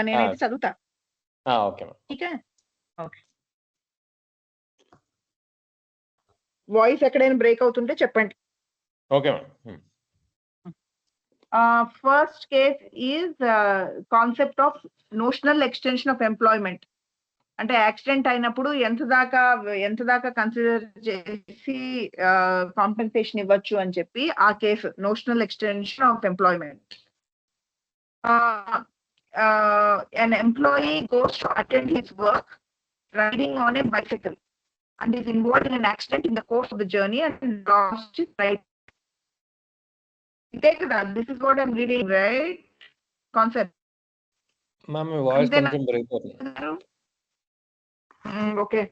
నేనైతే చదువుతా. Okay okay okay. Voice ఎక్కడైనా బ్రేక్ అవుతుంటే చెప్పండి. Okay. First case is concept of notional extension of employment. అంటే యాక్సిడెంట్ అయినప్పుడు ఎంత దాకా కన్సిడర్ చేసి కాంపెన్సేషన్ ఇవ్వచ్చు అని చెప్పి ఆ case notional extension of employment. An employee goes to attend his work riding on a bicycle and is involved in an accident in the course of the journey and lost his right. This is what I'm reading, right? Concept. Ma'am, voice కొంచెం break అవుతుంది. Okay.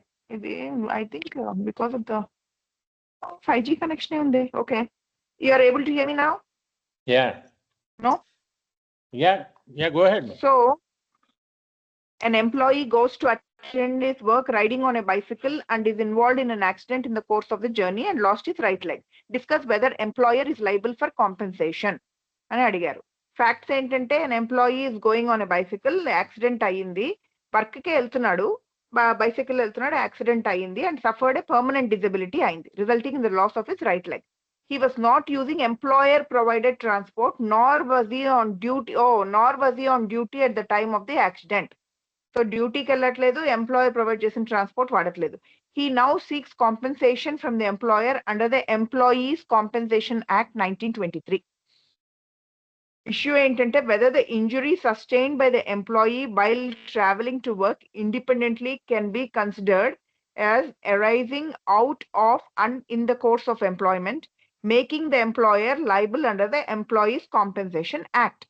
I think because of the 5G connection on there. Okay. You are able to hear me now? Yeah. No? Yeah, go ahead. So, an employee goes to attend his work riding on a bicycle and is involved in an accident in the course of the journey and lost his right leg. Discuss whether employer is liable for compensation. అని అడిగారు. Facts ఏంటంటే an employee is going on a bicycle, accident అయ్యింది, work కి వెళ్తున్నాడు, bicycle వెళ్తున్నాడు, accident అయ్యింది and suffered a permanent disability అయింది, resulting in the loss of his right leg. He was not using employer provided transport nor was he on duty at the time of the accident. So డ్యూటీకి వెళ్ళట్లేదు, employer provide చేసిన transport వాడట్లేదు. He now seeks compensation from the employer under the Employees Compensation Act 1923. Issue ఏంటంటే whether the injury sustained by the employee while traveling to work independently can be considered as arising out of and in the course of employment, making the employer liable under the Employees Compensation Act.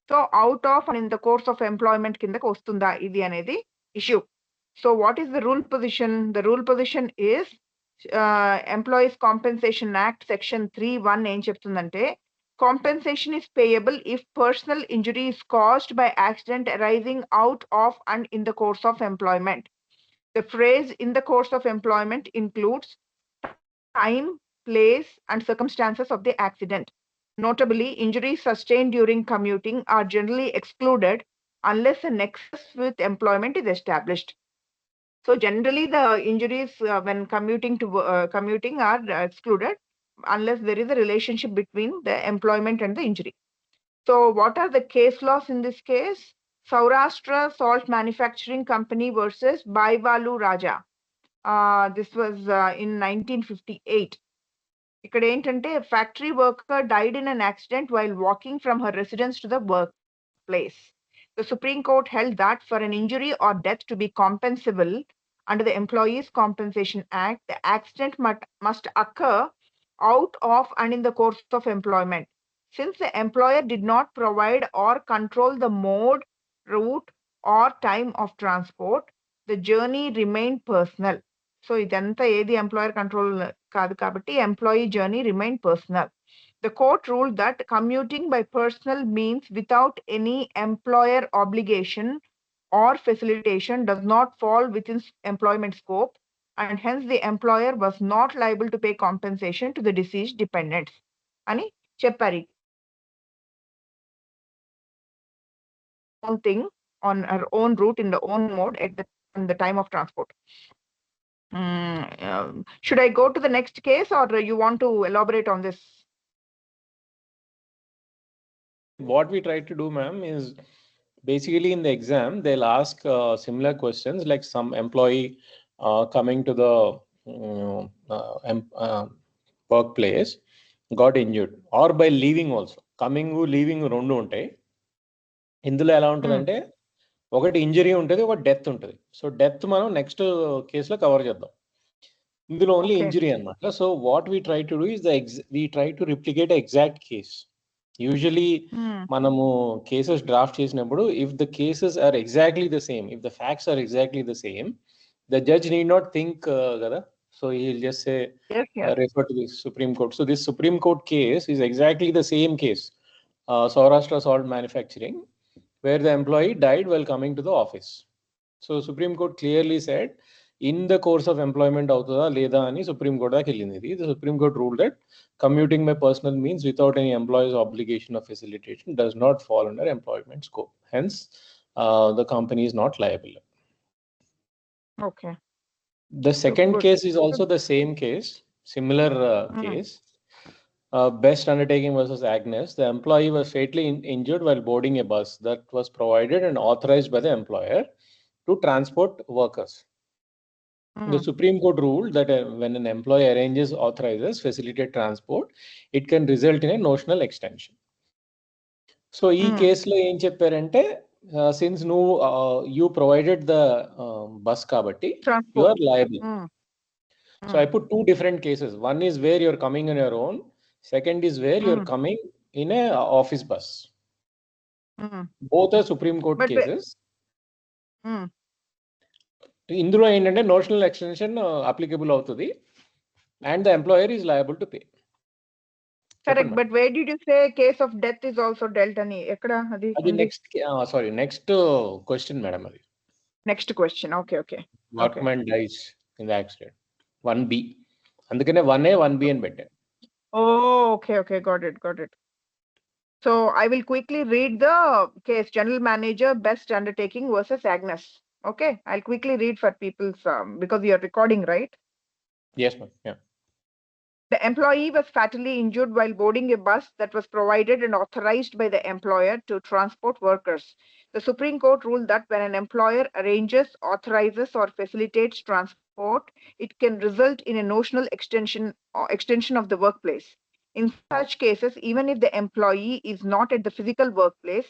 So out of and in the course of employment కిందకి వస్తుందా ఇది అనేది issue. So what is the rule position? The rule position is Employees Compensation Act section 3(1) ఏం చెప్తుందంటే compensation is payable if personal injury is caused by accident arising out of and in the course of employment. The phrase in the course of employment includes time, place and circumstances of the accident. Notably, injuries sustained during commuting are generally excluded unless a nexus with employment is established. So generally the injuries when commuting are excluded unless there is a relationship between the employment and the injury. So what are the case laws in this case? Saurashtra Salt Manufacturing Company versus Baivalu Raja. This was in 1958. ఇక్కడ ఏంటంటే factory worker died in an accident while walking from her residence to the workplace. The Supreme Court held that for an injury or death to be compensable under the Employees Compensation Act, the accident must occur out of and in the course of employment. Since the employer did not provide or control the mode, route or time of transport, the journey remained personal. So ఇదంతా ఏది employer control కాదు కాబట్టి employee journey remain personal. The court ruled that commuting by personal means without any employer obligation or facilitation does not fall within employment scope and hence the employer was not liable to pay compensation to the deceased dependents అని చెప్పారు. Own thing on her own route in the own mode at the time of transport. Should I go to the next case or you want to elaborate on this? What we try to do, ma'am, is basically in the exam they'll ask similar questions like some employee coming to the workplace got injured or by leaving also. Coming leaving రెండు ఉంటాయి. ఇందులో ఎలా ఉంటుందంటే ఒకటి injury ఉంటుంది, ఒక death ఉంటుంది. So death మనం నెక్స్ట్ కేసులో కవర్ చేద్దాం. ఇందులో ఓన్లీ ఇంజరీ అన్నమాట. So what we try to do is we try to replicate exact case. Usually మనము కేసెస్ డ్రాఫ్ట్ చేసినప్పుడు if the cases are exactly the same, if the facts are exactly the same, the judge need not think కదా. So he'll just say refer to the Supreme Court. So this Supreme Court case is exactly the same case, Saurashtra Salt Manufacturing, where the employee died while coming to the office. So Supreme Court clearly said in the course of employment avutada leda ani Supreme Court daaki ellindi. The Supreme Court ruled that commuting by personal means without any employer's obligation of facilitation does not fall under employment scope. Hence the company is not liable. Okay. The second good. case is also the same case, similar case. Best Undertaking versus Agnes. The employee was fatally injured while boarding a bus that was provided and authorized by the employer to transport workers. The Supreme Court ruled that when an employee arranges, authorizes, facilitate transport, it can result in a notional extension. So, ఈ కేసులో ఏం చెప్పారంటే since నువ్వు you provided the bus కాబట్టి you are liable. So I put two different cases. One is where you're coming on your own. Second is where you're coming in a office bus. Both are Supreme Court cases. ఇందులో ఏంటంటే notional extension applicable అవుతుంది and the employer is liable to pay. Correct, but where did you say case of death is also dealt ani? Ekkada adi? అది next question madam అది. Next question. Okay. Workman dies in the accident. 1B. అందుకనే 1A 1B అని పెట్టాను. Oh, okay. Got it. So I will quickly read the case. General Manager Best Undertaking versus Agnes. Okay, I'll quickly read for people's because you are recording, right? Yes, ma'am. Yeah. The employee was fatally injured while boarding a bus that was provided and authorized by the employer to transport workers. The Supreme Court ruled that when an employer arranges, authorizes, or facilitates transport, it can result in a notional extension of the workplace. In such cases, even if the employee is not at the physical workplace,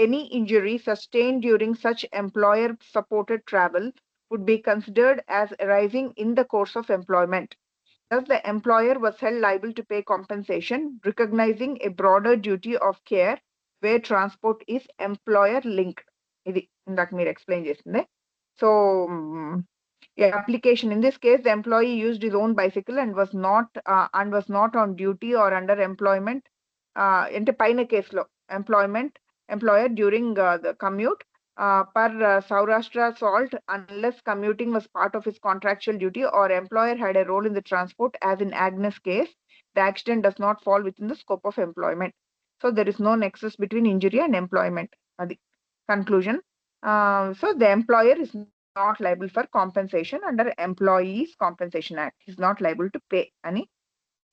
any injury sustained during such employer-supported travel would be considered as arising in the course of employment. Thus, the employer was held liable to pay compensation, recognizing a broader duty of care where transport is employer linked. ఇది ఇందాక మీరు explain చేసిందే. So, application in this case, the employee used his own bicycle and was not on duty or under employment. అంటే పైన కేసులో employer during the commute per Saurashtra Salt, unless commuting was part of his contractual duty or employer had a role in the transport, as in Agnes case, the accident does not fall within the scope of employment. So there is no nexus between injury and employment. Adi conclusion. So the employer is not liable for compensation under Employees Compensation Act. He is not liable to pay ani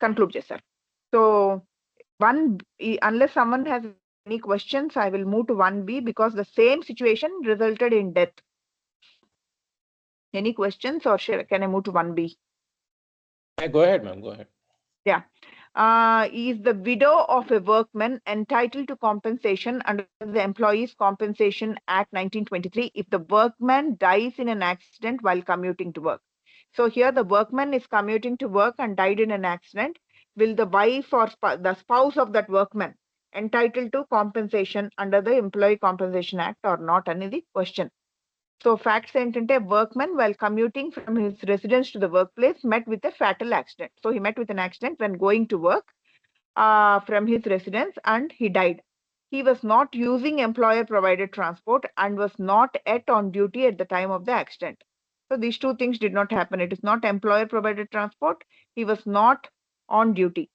conclude చేశారు. So unless someone has any questions, I will move to 1B because the same situation resulted in death. Any questions or can I move to 1B? Go ahead, ma'am. Go ahead. Yeah. Is the widow of a workman entitled to compensation under the Employees Compensation Act 1923 if the workman dies in an accident while commuting to work? So here the workman is commuting to work and died in an accident. Will the wife or the spouse of that workman entitled to compensation under the Employee Compensation Act or not? Another question. So facts ఏంటంటే workman while commuting from his residence to the workplace met with a fatal accident. So he met with an accident when going to work from his residence and he died. He was not using employer provided transport and was not yet on duty at the time of the accident. So these two things did not happen. It is not employer provided transport. He was not on duty.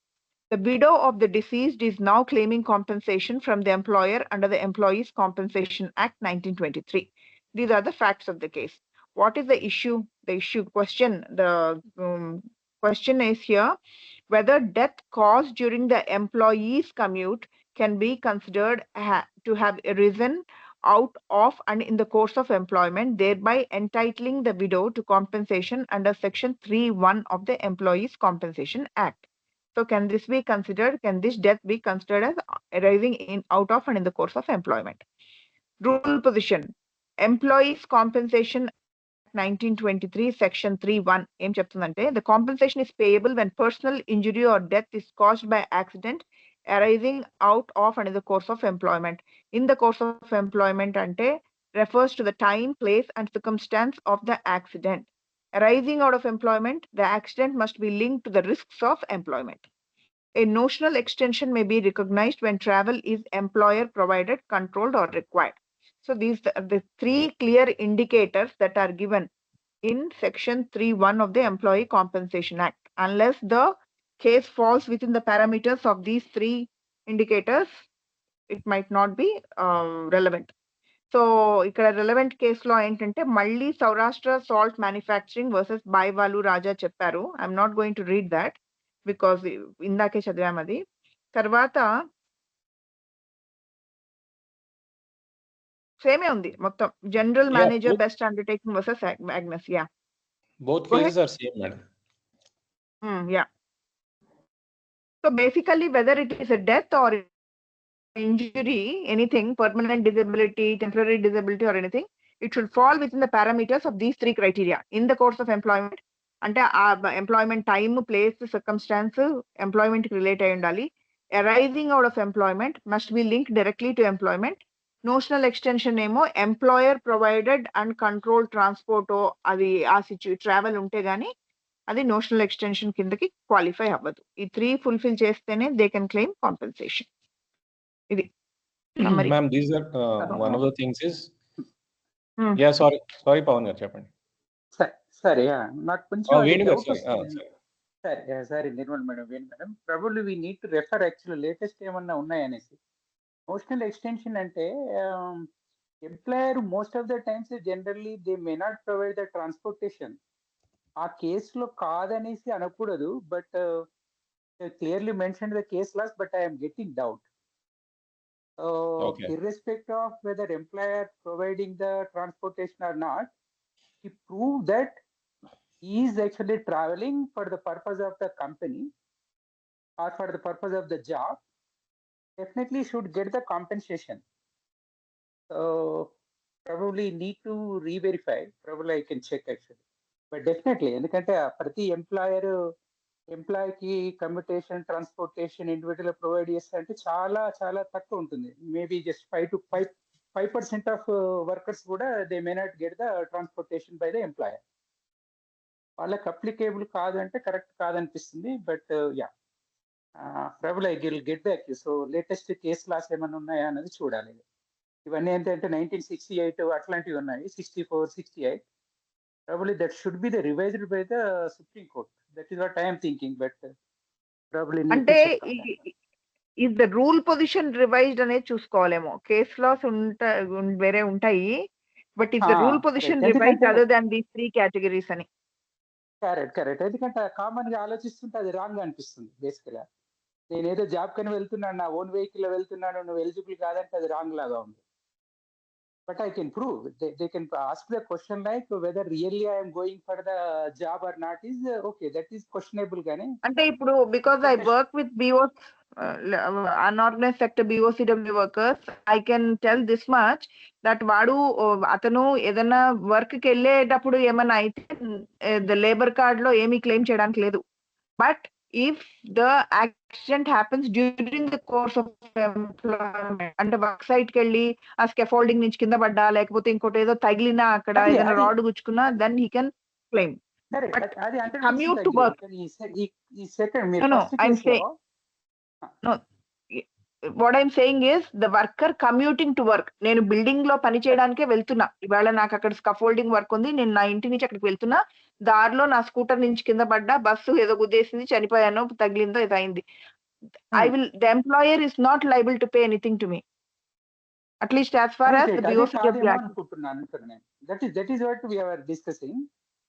The widow of the deceased is now claiming compensation from the employer under the Employees Compensation Act 1923. These are the facts of the case. What is the issue? The question is here whether death caused during the employee's commute can be considered to have arisen out of and in the course of employment, thereby entitling the widow to compensation under Section 3(1) of the Employees Compensation Act. So can this death be considered as arising out of and in the course of employment? Rule position. Employees Compensation Act 1923 Section 3(1) ఏం చెప్తుందంటే the compensation is payable when personal injury or death is caused by accident arising out of and in the course of employment. In the course of employment ante refers to the time, place and circumstance of the accident. Arising out of employment, the accident must be linked to the risks of employment. A notional extension may be recognized when travel is employer provided, controlled or required. So these are the three clear indicators that are given in Section 3(1) of the Employee Compensation Act. Unless the case falls within the parameters of these three indicators, it might not be relevant. So ఇక్కడ relevant కేసులో ఏంటంటే మళ్ళీ Saurashtra salt manufacturing versus బాయ్వాలు రాజా చెప్పారు. I'm not going to read that because ఇందాకే చదివాం అది. తర్వాత సేమే ఉంది మొత్తం. General Yeah, manager both, best undertaking versus అగ్నెస్. Yeah both go cases ahead. are same, madam. Yeah. So basically, whether it is a death or injury, anything, permanent disability, temporary disability, or anything, it should fall within the parameters of these three criteria in the course of employment. అంటే ఆ employment time, place, circumstances employment కి relate అయి ఉండాలి. Arising out of employment must be link directly to employment. Notional extension ఏమో employer provided and control transport అది ఆ travel ఉంటే గానీ అది నోషనల్ ఎక్స్టెన్షన్ కిందకి క్వాలిఫై అవ్వదు. ఈ 3 ఫుల్ఫిల్ చేస్తేనే దే కెన్ క్లెయిమ్ కాంపెన్సేషన్. ఇది summary. Ma'am, these are one of the things is Hmm. yeah, sorry Pavan garu చెప్పండి. సరే నాకు కొంచెం వేణు గారు డౌట్ వస్తుంది. సరే Nirmal madam, Venu madam, probably we need to refer actually latest ఏమన్నా ఉన్నాయనేసి. నోషనల్ ఎక్స్టెన్షన్ అంటే employer most of the times generally they may not provide the transportation. ఆ కేసులో కాదనేసి అనకూడదు, but clearly mention the case laws, but I'm getting doubt. Okay. Irrespective of whether employer providing the transportation or not, he prove that he is actually traveling for the purpose of the company or for the purpose of the job, definitely should get the compensation. So probably need to re-verify. Probably I can check actually, but definitely ఎందుకంటే ప్రతి ఎంప్లాయీకి commutation, transportation individual provide చేస్తారంటే చాలా చాలా తక్కువ ఉంటుంది. Maybe just 5% of workers కూడా they may not get the transportation by the employer. వాళ్ళకి అప్లికేబుల్ కాదు అంటే కరెక్ట్ కాదనిపిస్తుంది. But yeah probably I will get back. So latest case laws ఏమైనా ఉన్నాయా అన్నది చూడాలి. ఇవన్నీ ఏంటంటే 1968 అట్లాంటివి ఉన్నాయి, 64, 68. Probably that should be the revised by the Supreme Court. That is what I am thinking, but probably need అంటే to check on that. Is the rule position revised అనేది చూసుకోవాలేమో. కేస్ లాస్ వేరే ఉంటాయి, but is the rule position revised other than these 3 categories అని. Correct. ఎందుకంటే common గా ఆలోచిస్తుంటే అది wrong అనిపిస్తుంది. బేసికల్గా నేను ఏదో జాబ్ కని వెళ్తున్నాను, నా ఓన్ వెహికల్ వెళ్తున్నాను, నువ్వు ఎలిజిబుల్ కాదంటే అది రాంగ్ లాగా ఉంది. But I can prove. They can ask the question like whether really I am going for the job or not is okay. That is questionable గానే. అంటే ఇప్పుడు because I work with BOs, unorganised sector BOCW workers, I can tell this much that వాడు అతను ఏదైనా work కి వెళ్ళేటప్పుడు ఏమైనా అయితే ద లేబర్ కార్డ్ లో ఏమీ క్లెయిమ్ చేయడానికి లేదు. But if the accident happens during the course of employment, అంటే వర్క్ సైట్ కి వెళ్ళి ఆ స్కాఫోల్డింగ్ నుంచి కింద పడ్డా, లేకపోతే ఇంకోటి ఏదో తగిలినా, అక్కడ ఏదైనా రాడ్ గుచ్చుకున్నా, దెన్ హీ కెన్ క్లెయిమ్. అది commute to work. ఈ సెకండ్ మీరు ఫస్ట్ I'm కేసులో what I'm saying is the worker commuting to work. నేను బిల్డింగ్ లో పని చేయడానికే వెళ్తున్నా, ఇవాళ నాకు అక్కడ స్కాఫోల్డింగ్ వర్క్ ఉంది, నేను నా ఇంటి నుంచి అక్కడికి వెళ్తున్నా, దారిలో నా స్కూటర్ నుంచి కింద పడ్డా, బస్సు ఏదో గుద్దేసింది, చనిపోయాను, తగిలిందో ఏదో అయింది, the employer is not liable to pay anything to me, at least as far as the BOCW Act. అనుకుంటున్నాను. That is what we are discussing,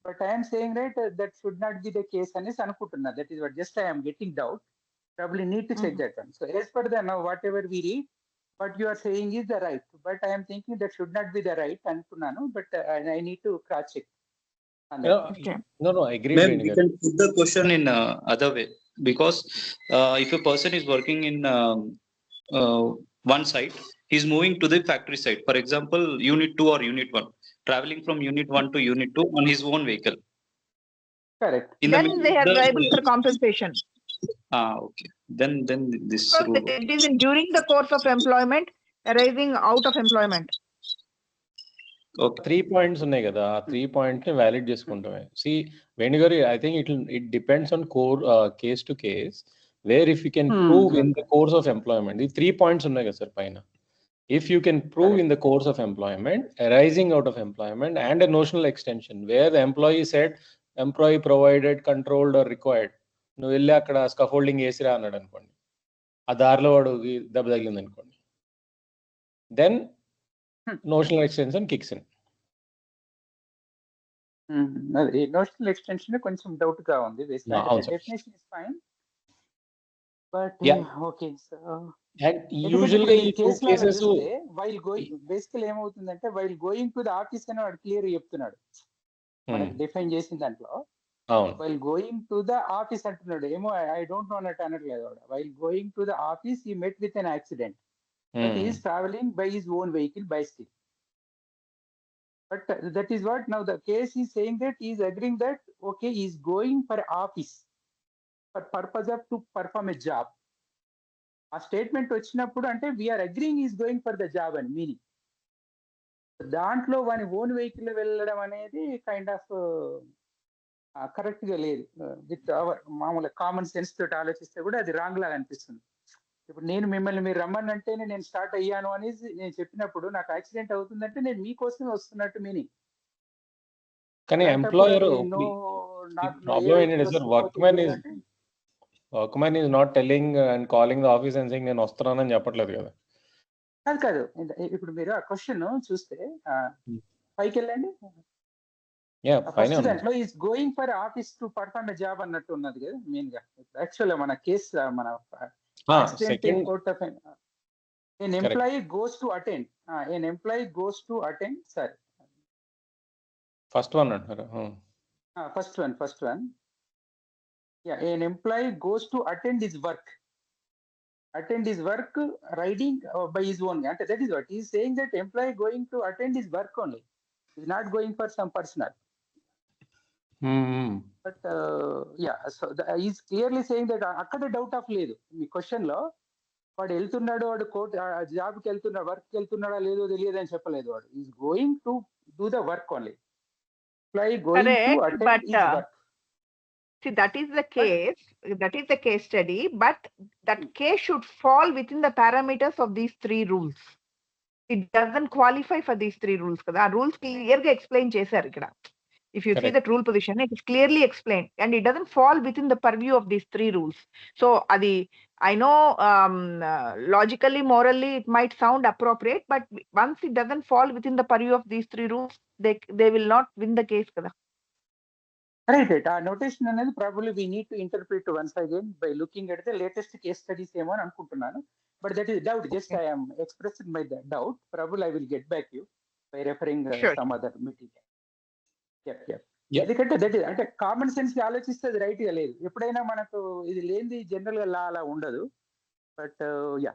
but I am saying right that should not be the case అనేసి అనుకుంటున్నా. That is what just I am getting doubt. Probably need to check that one. So as per the now whatever we read, what you are saying is the right, but I am thinking that should not be the right అనుకున్నాను, but I need to cross check on that. No, I agree. Ma'am, we can put the question in other way, because if a person is working in one site, he's moving to the factory site, for example unit 2 or unit 1, traveling from unit 1 to unit 2 on his own vehicle. Correct. Then they are liable for compensation. Okay. Then this rule. It is during the course of employment, arising out of employment. Okay. 3 points ఉన్నాయి కదా, ఆ 3 points ని valid చేసుకుంటామే. See, Venu garu, I think it depends on case to case, where if you can prove in the course of employment. The 3 points ఉన్నాయి కదా sir పైన. If you can prove in the course of employment, arising out of employment, and a notional extension where the employee said employee provided, controlled or required, నువ్వు వెళ్ళి అక్కడ scaffolding వేసిరా అన్నాడు అనుకోండి, ఆ దారిలో వాడు దెబ్బ తగిలింది అనుకోండి, then notional extension kicks in. అది నోషనల్ ఎక్స్టెన్షన్ కొంచెం డౌట్ గా ఉంది. అవును sir. Definition is fine, but Yeah. Okay. So And usually ఈ two cases చూస్తే వైల్ గోయింగ్ బేసికల్ ఏమవుతుందంటే while going to the office అని వాడు క్లియర్ చెప్తున్నాడు. మనకి డిఫైన్ చేసిన దాంట్లో అవును while going to the office అంటున్నాడు. ఏమో ఐ డోంట్ నో అన్నట్టు అనట్లేదు వాడు. While going to the office ఈ met with an accident, but is travelling by his own vehicle bicycle. But that is what now the case is saying, that he is agreeing that okay, he is going for office for purpose of to perform a job. ఆ statement వచ్చినప్పుడు అంటే we are agreeing is going for the job అని meaning. దాంట్లో వాని own vehicle వెళ్ళడం అనేది kind of correct గా లేదు. విత్ అవర్ మామూలు కామన్ సెన్స్ తోటి ఆలోచిస్తే కూడా అది రాంగ్ లాగా అనిపిస్తుంది. ఇప్పుడు నేను మిమ్మల్ని మీరు రమ్మనంటేనే నేను స్టార్ట్ అయ్యాను అనేసి నేను చెప్పినప్పుడు నాకు యాక్సిడెంట్ అవుతుందంటే నేను మీకోసమే వస్తున్నట్టు మీనింగ్. కానీ ఎంప్లాయర్ ప్రాబ్లం ఏంటంటే sir, workmen is not telling and calling the office and saying నేను వస్తున్నానని చెప్పట్లేదు కదా. కాదు ఇప్పుడు మీరు ఆ క్వశ్చన్ చూస్తే పైకి వెళ్ళండి. ఫస్ట్ దాంట్లో is going for office to perform a job అన్నట్టు ఉన్నది కదా మెయిన్ గా. యాక్చువల్ మన కేసు మన court of an employee goes to attend an employee goes to attend sorry first one అంటారు. first one yeah, an employee goes to attend his work riding by his own, and that is what he is saying, that employee going to attend his work only, is not going for some personal. But yeah, so he is clearly saying that akkada doubt of లేదు మీ question లో. వాడు వెళ్తున్నాడు, వాడు court జాబ్కి వెళ్తున్నాడు, work వెళ్తున్నాడా లేదో తెలియదు అని చెప్పలేదు. వాడు is going to do the work only. Going to attend his work. See, that is the case. That is the case study, but that case should fall within the parameters of these three rules. It doesn't qualify for these three rules. Kada ఆ rules clear గా explain చేశారు ఇక్కడ. If you see that rule position, it is clearly explained, and it doesn't fall within the purview of these three rules. So adi I know logically, morally it might sound appropriate, but once it doesn't fall within the purview of these three rules, they will not win the case kada. Right. ఆ notation అనేది probably we need to interpret once again by looking at the latest case studies ఏమో అని అనుకుంటున్నాను. But that is doubt. Just I am expressing my doubt. Probably I will get back you by referring some other meeting. ఎందుకంటే that is అంటే common sense ఆలోచిస్తే అది right గా లేదు. ఎప్పుడైనా మనకు ఇది లేనిది జనరల్ గా లా అలా ఉండదు. But yeah,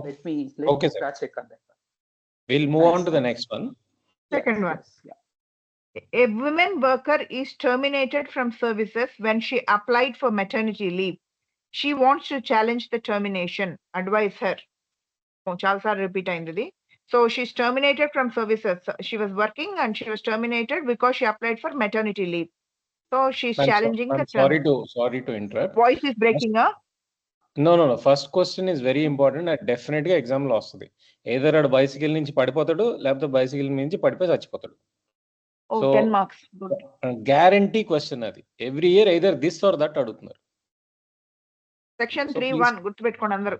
let me check on that. We'll move on to the next one. Second one. A woman worker is terminated from services when she applied for maternity leave. She wants to challenge the termination. Advise her. Chalsa repeat ayindidi. So she's terminated from services. She was working and she was terminated because she applied for maternity leave. So she's challenging the termination. Sorry to interrupt. Voice is breaking up. No. First question is very important. That definitely exam లో వస్తుంది. Either ఆడు bicycle నుంచి పడిపోతాడు, లేకపోతే bicycle నుంచి పడిపోయి చచ్చిపోతాడు. Oh, 10 marks. Good. Guarantee question అది. Every year either this or that అడుగుతున్నారు. Section 3(1) గుర్తుపెట్టుకోండి అందరూ.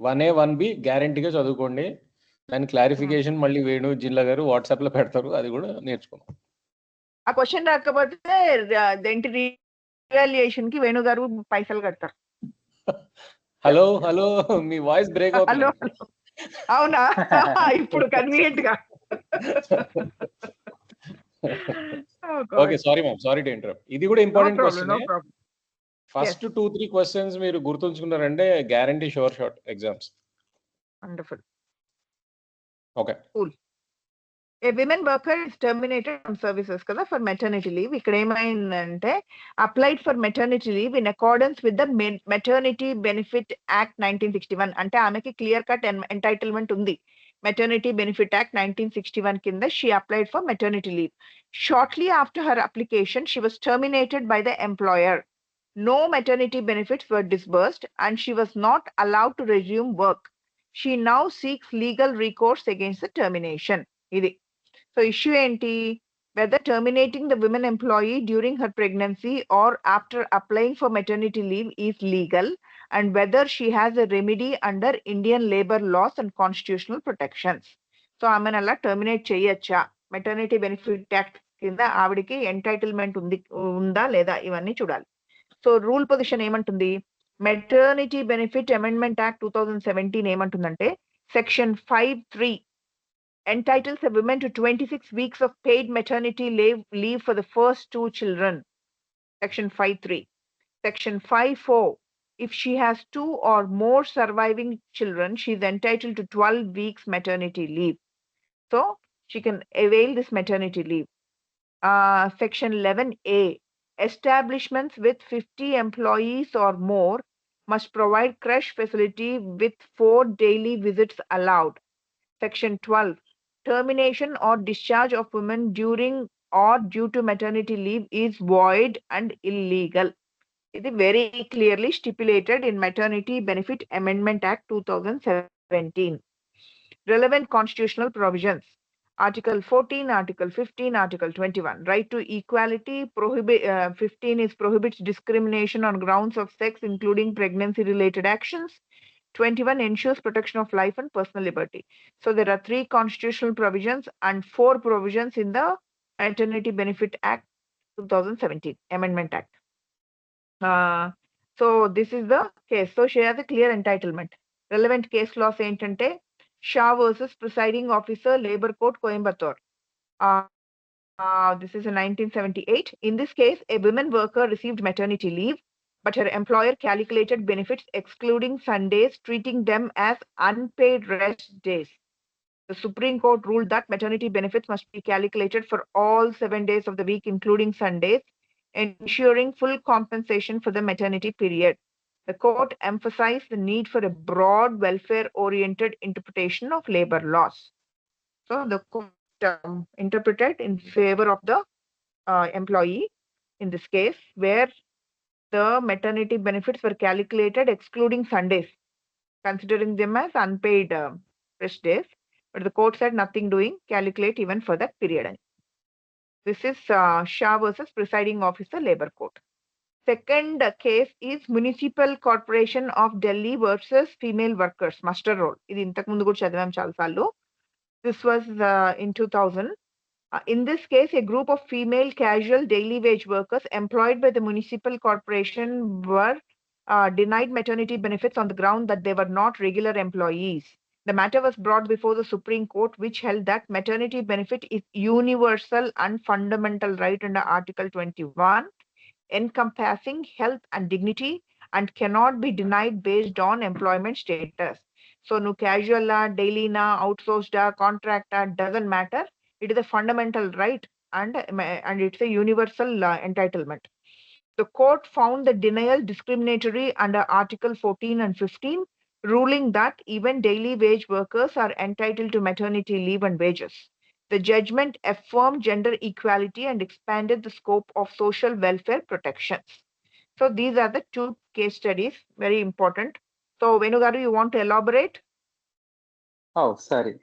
1A 1B గ్యారంటీగా చదువుకోండి. దాని క్లారిఫికేషన్ మళ్ళీ వేణు జిల్లా గారు వాట్సాప్ లో పెడతారు, అది కూడా నేర్చుకున్నాం. ఆ క్వశ్చన్ రాకపోతే దేంటి రివాల్యుయేషన్ కి వేణు గారు పైసలు కడతారు. హలో మీ వాయిస్ బ్రేక్ అవుతుంది. అవునా? ఇప్పుడు కన్వీనియంట్ గా. Okay, sorry ma'am, sorry to interrupt. ఇది కూడా ఇంపార్టెంట్ క్వశ్చన్. ఫస్ట్ 2-3 క్వశ్చన్స్ మీరు గుర్తుంచుకున్నారంటే guarantee sure shot exams. Wonderful. Okay. Cool. A women worker is terminated from services kada for maternity leave. Ikkada emaindante applied for maternity leave in accordance with the Maternity Benefit Act 1961. Ante ameki clear cut entitlement undi. Maternity Benefit Act 1961 kinda she applied for maternity leave. Shortly after her application, she was terminated by the employer. No maternity benefits were disbursed and she was not allowed to resume work. She now seeks legal recourse against the termination. Idi. So issue enti, whether terminating the women employee during her pregnancy or after applying for maternity leave is legal, and whether she has a remedy under Indian labor laws and constitutional protections. So ఆమెను అలా terminate చేయొచ్చా, maternity benefit act కింద ఆవిడికి entitlement ఉందా లేదా, ఇవన్నీ చూడాలి. So rule position ఏమంటుంది, మెటర్నిటీ బెనిఫిట్ అమెండ్మెంట్ యాక్ట్ 2017 ఏమంటుందంటే section 5(3) entitles a woman to 26 weeks of paid maternity leave for the first 2 children. Section 5(3). Section 5(4), if she has 2 or more surviving children, she is entitled to 12 weeks maternity leave. So she can avail this maternity leave. Section 11(a), establishments with 50 employees or more must provide creche facility with 4 daily visits allowed. Section 12, termination or discharge of women during or due to maternity leave is void and illegal. It is very clearly stipulated in Maternity Benefit Amendment Act 2017. Relevant constitutional provisions. Article 14, Article 15, Article 21. Right to equality. 15 is prohibits discrimination on grounds of sex, including pregnancy-related actions. 21 ensures protection of life and personal liberty. So there are 3 constitutional provisions and 4 provisions in the Maternity Benefit Act 2017, Amendment Act. So this is the case. So she has a clear entitlement. Relevant case laws ఏంటంటే Shah versus Presiding Officer, Labor Court, Coimbatore. This is in 1978. In this case, a women worker received maternity leave, but her employer calculated benefits excluding Sundays, treating them as unpaid rest days. The Supreme Court ruled that maternity benefits must be calculated for all 7 days of the week, including Sundays, ensuring full compensation for the maternity period. The court emphasized the need for a broad welfare-oriented interpretation of labor laws. So the court interpreted in favor of the employee in this case, where the maternity benefits were calculated excluding Sundays, considering them as unpaid rest days. But the court said nothing doing, calculate even for that period. This is Shah versus Presiding Officer, Labor Court. Second case is Municipal Corporation of Delhi versus Female Workers, muster roll. ఇది ఇంతకు ముందు కూడా చదివాం చాలాసార్లు. This was in 2000. In this case, a group of female casual daily wage workers employed by the municipal corporation were denied maternity benefits on the ground that they were not regular employees. The matter was brought before the Supreme Court, which held that maternity benefit is universal and fundamental right under Article 21, encompassing health and dignity, and cannot be denied based on employment status. So, no casual, daily, outsourced, contract, doesn't matter. It is a fundamental right and it's a universal entitlement. The court found the denial discriminatory under Article 14 and 15, ruling that even daily wage workers are entitled to maternity leave and wages. The judgment affirmed gender equality and expanded the scope of social welfare protections. So these are the 2 case studies, very important. So Venu garu, you want to elaborate? Oh, sorry.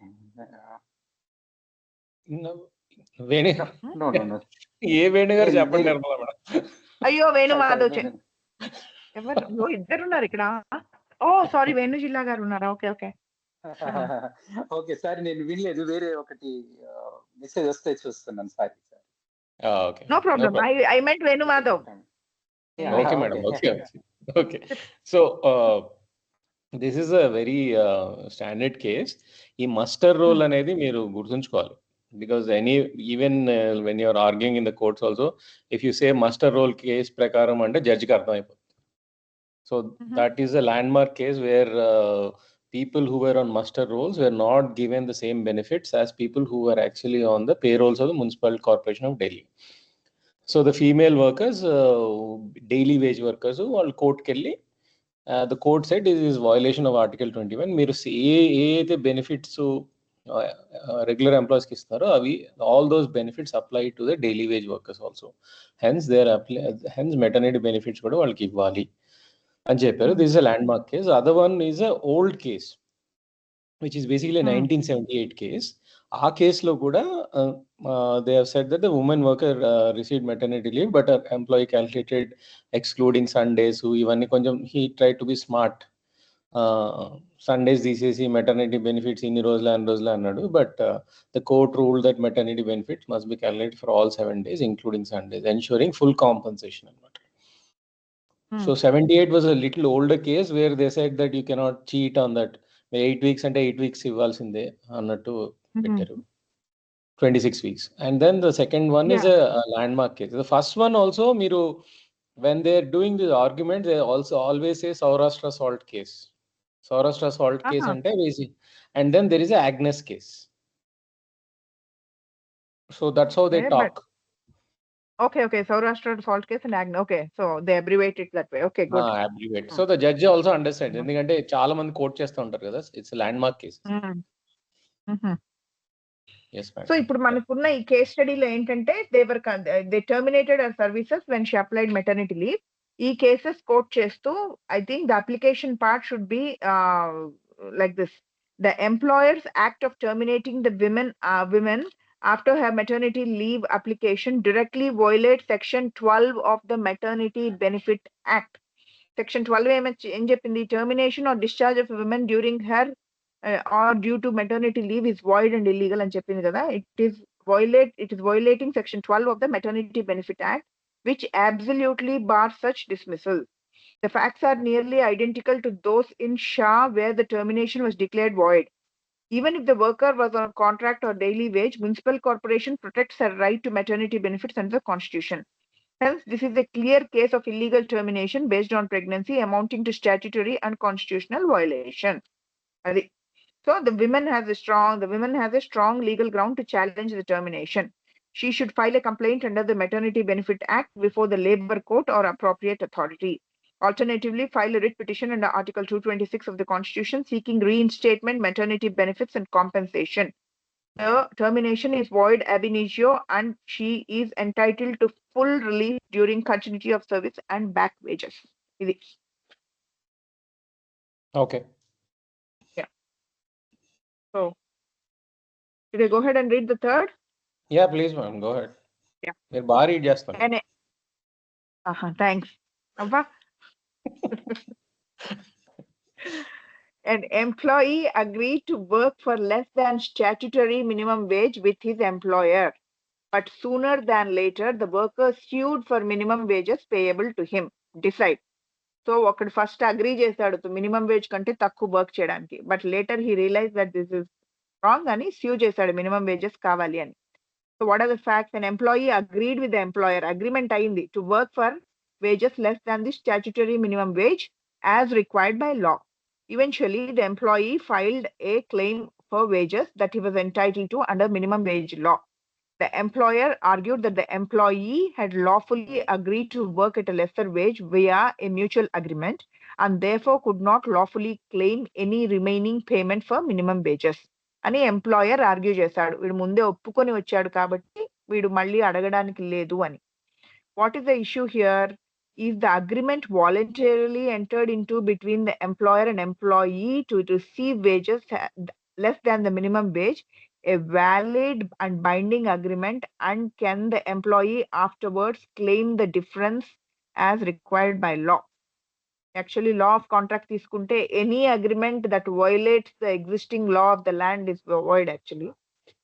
Venu No. ఏ వేణు గారు చెప్పండి Nirmala madam. అయ్యో వేణు మాధవ్ ఎవరు ఇద్దరున్నారు ఇక్కడ. ఓ sorry, Venu జిల్లా గారు ఉన్నారా? Okay okay okay sorry, నేను వినలేదు, వేరే ఒకటి మెసేజ్ వస్తే చూస్తున్నాను. Sorry sir. Okay, no problem. I meant Venu Madhav. Okay madam, okay okay. So this is a very standard case. ఈ మస్టర్ రోల్ అనేది మీరు గుర్తుంచుకోవాలి. Because even when you are arguing in the courts also, if you say muster roll case prakaram ante judge ki ardham ayipotundi. So that is a landmark case where people who were on muster rolls were not given the same benefits as people who were actually on the payrolls of the Municipal Corporation of Delhi. So the female workers, daily wage workers, all court kelli the court said this is violation of Article 21. మీరు ఏ benefits regular employees ki istaro, avi all those benefits apply to the daily wage workers also. Hence maternity benefits kuda vallaki ivvali అని చెప్పారు. This is a landmark case. The other one is a old case which is basically a 1978 case. ఆ case లో కూడా they have said that the woman worker received maternity leave but her employee calculated excluding Sundays. ఇవన్నీ కొంచెం he tried to be smart. Sundays తీసేసి maternity benefits ఇన్ని రోజులు అన్ని రోజులు అన్నాడు. But the court rule that maternity benefits must be calculated for all 7 days including Sundays ensuring full compensation అనమాట. So 78 was a little older case where they said that you cannot cheat on that. 8 weeks అంటే 8 weeks ఇవ్వాల్సిందే అన్నట్టు పెట్టారు. 26 weeks. And then the second one is a landmark case. The first one also, Miru, when they're doing this argument, they also always say Saurashtra salt case. Saurashtra salt case ante basic. And then there is a Agnes case. So that's how they talk. Okay. Saurashtra salt case and Agnes. Okay, so they abbreviate it that way. Okay, good. Abbreviate. So the judge also understands. ఎందుకంటే చాలా మంది coat చేస్తూ ఉంటారు కదా. It's a landmark case. Yes, ma'am. So ఇప్పుడు మనకున్న ఈ case స్టడీలో ఏంటంటే they terminated our services when she applied maternity leave. ఈ కేసెస్ కోట్ చేస్తూ I think the application part should be like this: the employers act of terminating the women after her maternity leave application directly violates section 12 of the Maternity Benefit Act. Section 12 ఏం చెప్పింది? Termination or discharge of a woman during her or due to maternity leave is void and illegal అని చెప్పింది కదా. It is violating section 12 of the Maternity Benefit Act, which absolutely bars such dismissal. The facts are nearly identical to those in Shah where the termination was declared void. Even if the worker was on a contract or daily wage, municipal corporation protects her right to maternity benefits under the Constitution. Hence, this is a clear case of illegal termination based on pregnancy amounting to statutory and constitutional violation. So the woman has a strong legal ground to challenge the termination. She should file a complaint under the Maternity Benefit Act before the Labour Court or appropriate authority. Alternatively, file a writ petition under Article 226 of the Constitution seeking reinstatement, maternity benefits and compensation. The termination is void ab initio and she is entitled to full relief during continuity of service and back wages. Okay. Yeah. So, should I go ahead and read the third? Yeah, please, ma'am. Go ahead. Yeah. You're bar read just now. Thanks. An employee agreed to work for less than statutory minimum wage with his employer, but sooner than later, the worker sued for minimum wages payable to him. Decide. So, ఒకడు first agree చేశాడు minimum wage కంటే తక్కువ work చేయడానికి, but later he realize that this is wrong అని sue చేశాడు minimum wages కావాలి అని. So, what are the facts? An employee agreed with the employer, agreement అయింది, to work for wages less than the statutory minimum wage as required by law. Eventually, the employee filed a claim for wages that he was entitled to under minimum wage law. The employer argued that the employee had lawfully agreed to work at a lesser wage via a mutual agreement and therefore could not lawfully claim any remaining payment for minimum wages. అని employer argue చేశాడు. వీడు ముందే ఒప్పుకొని వచ్చాడు కాబట్టి వీడు మళ్ళీ అడగడానికి లేదు అని. What is the issue here? Is the agreement voluntarily entered into between the employer and employee to receive wages less than the minimum wage a valid and binding agreement, and can the employee afterwards claim the difference as required by law? Actually, law of contract తీసుకుంటే any agreement that violates the existing law of the land is void actually.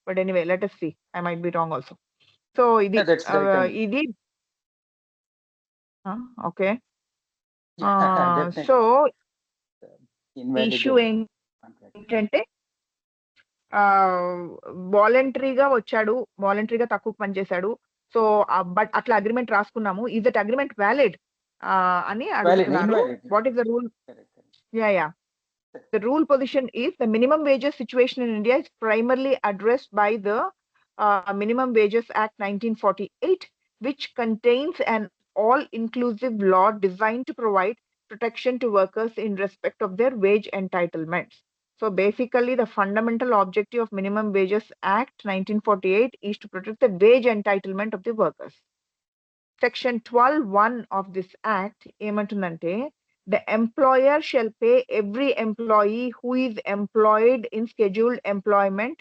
But anyway, let us see. I might be wrong also. So that's right. ఇది okay. Definitely. So Invalid issue contract. ఏంటంటే వాలంటరీగా వచ్చాడు, వాలంటరీగా తక్కువ పనిచేశాడు. So but అట్లా agreement రాసుకున్నాము. Is that agreement valid అని అడుగుతున్నారు. What is the rule? Yeah. The rule position is the minimum wages situation in India is primarily addressed by the Minimum Wages Act 1948, which contains an all-inclusive law designed to provide protection to workers in respect of their wage entitlements. So basically, the fundamental objective of Minimum Wages Act 1948 is to protect the wage entitlement of the workers. Section 12(1) of this act ఏమంటుందంటే, the employer shall pay every employee who is employed in scheduled employment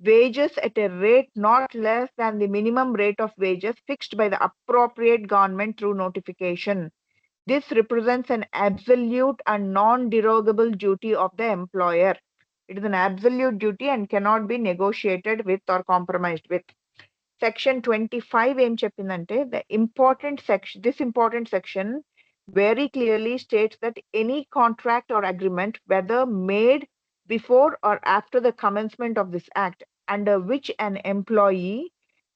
wages at a rate not less than the minimum rate of wages fixed by the appropriate government through notification. This represents an absolute and non-derogable duty of the employer. It is an absolute duty and cannot be negotiated with or compromised with. Section 25 ఏం చెప్పిందంటే this important section very clearly states that any contract or agreement, whether made before or after the commencement of this act, under which an employee,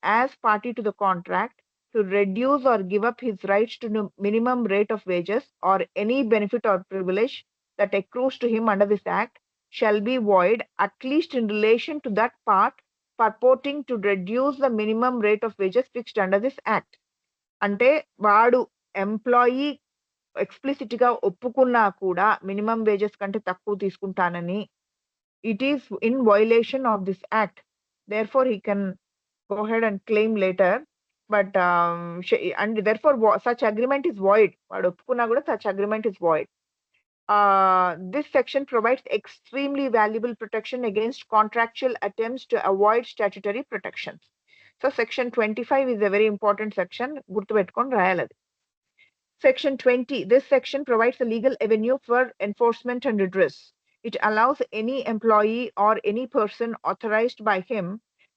as party to the contract, to reduce or give up his rights to the minimum rate of wages or any benefit or privilege that accrues to him under this act, shall be void, at least in relation to that part purporting to reduce the minimum rate of wages fixed under this act. అంటే వాడు employee explicit గా ఒప్పుకున్నా కూడా minimum wages కంటే తక్కువ తీసుకుంటానని, it is in violation of this act. Therefore he can go ahead and claim later, but and therefore such agreement is void. వాడు ఒప్పుకున్నా కూడా such agreement is void. This section provides extremely valuable protection against contractual attempts to avoid statutory protections. So section 25 is a very important section. గుర్తుపెట్టుకొని రాయాలి అది. Section 20. This section provides a legal avenue for enforcement and redress. It allows any employee or any person authorized by him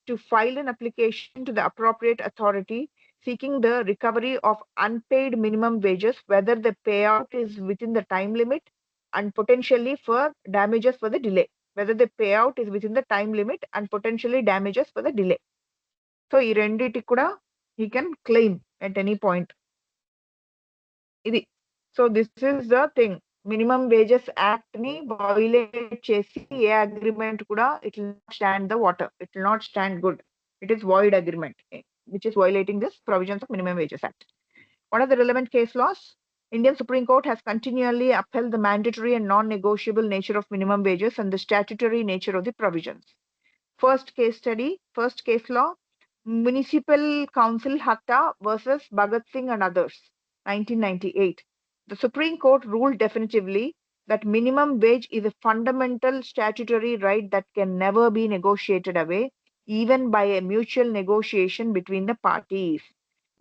to file an application to the appropriate authority seeking the recovery of unpaid minimum wages, whether the payout is within the time limit and potentially for damages for the delay. Whether the payout is within the time limit and potentially damages for the delay. So, ఈ రెండిటి కూడా he can claim at any point. ఇది. So, this is the thing. Minimum Wages Act ni violate chesi A agreement kuda it will not stand the water. It will not stand good. It is void agreement, which is violating this provisions of Minimum Wages Act. What are the relevant case laws? Indian Supreme Court has continually upheld the mandatory and non-negotiable nature of minimum wages and the statutory nature of the provisions. First case law, Municipal Council Hatta versus Bhagat Singh and others, 1998. The Supreme Court ruled definitively that minimum wage is a fundamental statutory right that can never be negotiated away, even by a mutual negotiation between the parties.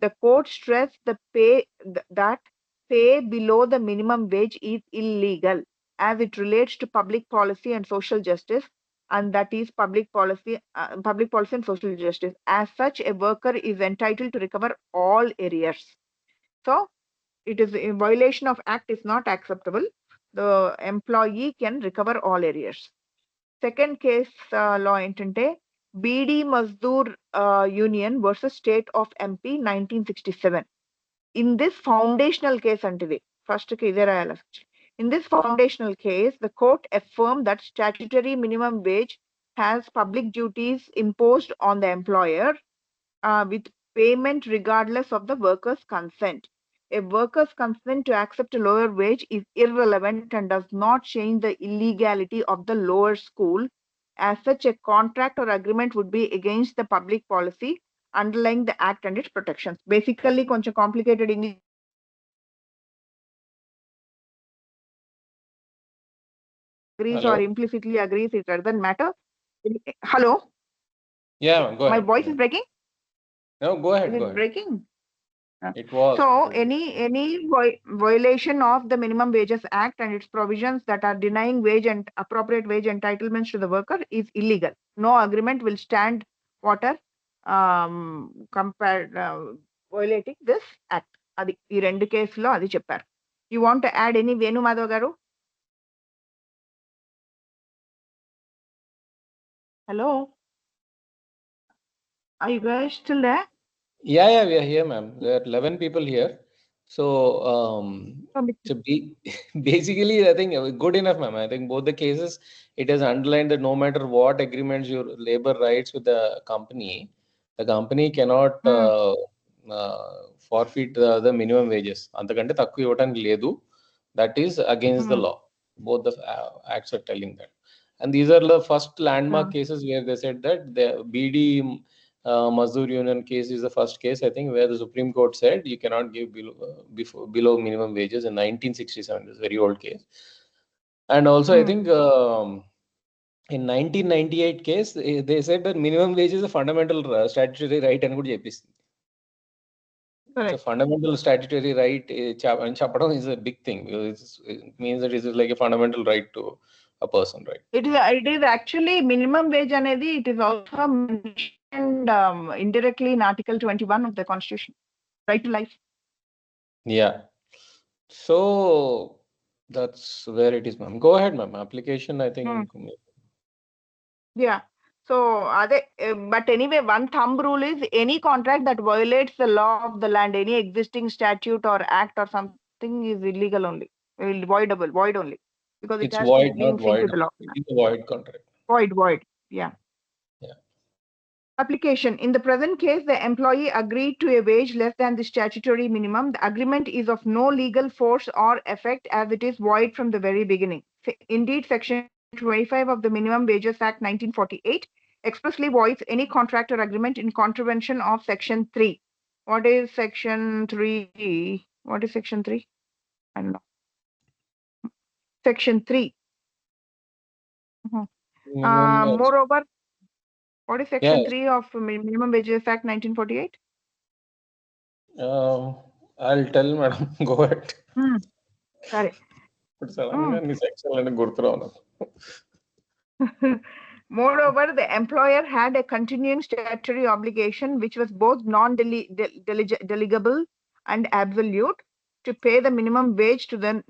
The court stressed that pay below the minimum wage is illegal as it relates to public policy and social justice, and that is public policy and social justice. As such, a worker is entitled to recover all arrears. So, it is a violation of act is not acceptable. The employee can recover all arrears. Second case law ఏంటంటే BD Mazdoor Union versus State of MP 1967. In this foundational case అంటిది first కి ఇదే రాయాలి. In this foundational case, the court affirmed that statutory minimum wage has public duties imposed on the employer with payment regardless of the worker's consent. A worker's consent to accept a lower wage is irrelevant and does not change the illegality of the lower school. As such, a contract or agreement would be against the public policy underlying the act and its protections. Basically, కొంచెం complicated English agrees Hello? or implicitly agrees, it doesn't matter. Hello? Yeah, go ahead. My voice is breaking? No, go ahead. Is Go it ahead. breaking? It was. So any violation of the Minimum Wages Act and its provisions that are denying wage and appropriate wage entitlements to the worker is illegal. No agreement will stand water compared violating this act. అది ఈ రెండు కేసులో అది చెప్పారు. You want to add any Venu Madhav garu? Hello? Are you guys still there? Yeah, we are here, ma'am. There are 11 people here. So, basically, I think good enough, ma'am. I think both the cases, it has underlined that no matter what agreements your labor rights with the company cannot forfeit the minimum wages. అంతకంటే తక్కువ ఇవ్వడానికి లేదు. That is against the law. Both the acts are telling that. And these are the first landmark cases where they said that the BD Mazdoor Union case is the first case, I think, where the Supreme Court said you cannot give below minimum wages in 1967. This is a very old case. And also, I think in 1998 case, they said that minimum wage is a fundamental statutory right and good. It's a fundamental statutory right. And chapadam is a big thing because it means that it is like a fundamental right to a person, right? It is actually minimum wage anedi. It is also mentioned indirectly in Article 21 of the Constitution, right to life. Yeah. So that's where it is, ma'am. Go ahead, ma'am. Application, I think. Yeah. So but anyway, one thumb rule is any contract that violates the law of the land, any existing statute or act or something is illegal only, void only, because it It's has void, to be not in sync void. with the law. It's a void contract. Void. Yeah. Yeah. Application. In the present case, the employee agreed to a wage less than the statutory minimum. The agreement is of no legal force or effect as it is void from the very beginning. Indeed, Section 25 of the Minimum Wages Act 1948 expressly voids any contract or agreement in contravention of Section 3. What is Section 3? What is Section 3? I don't know. Section 3. Moreover, what is Section 3 of Minimum Wages Act 1948? I'll tell madam. Go ahead. Sorry. Moreover, the employer had a continuing statutory obligation which was both non-delegable and absolute to pay the minimum wage to the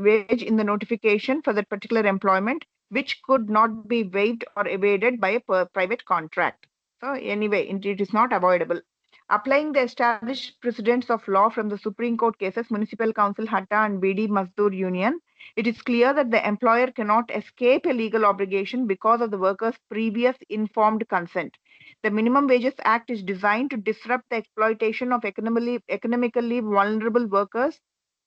wage in the notification for that particular employment, which could not be waived or evaded by a private contract. So anyway, it is not avoidable. Applying the established precedents of law from the Supreme Court cases, Municipal Council Hatta and BD Mazdoor Union, it is clear that the employer cannot escape a legal obligation because of the worker's previous informed consent. The Minimum Wages Act is designed to disrupt the exploitation of economically vulnerable workers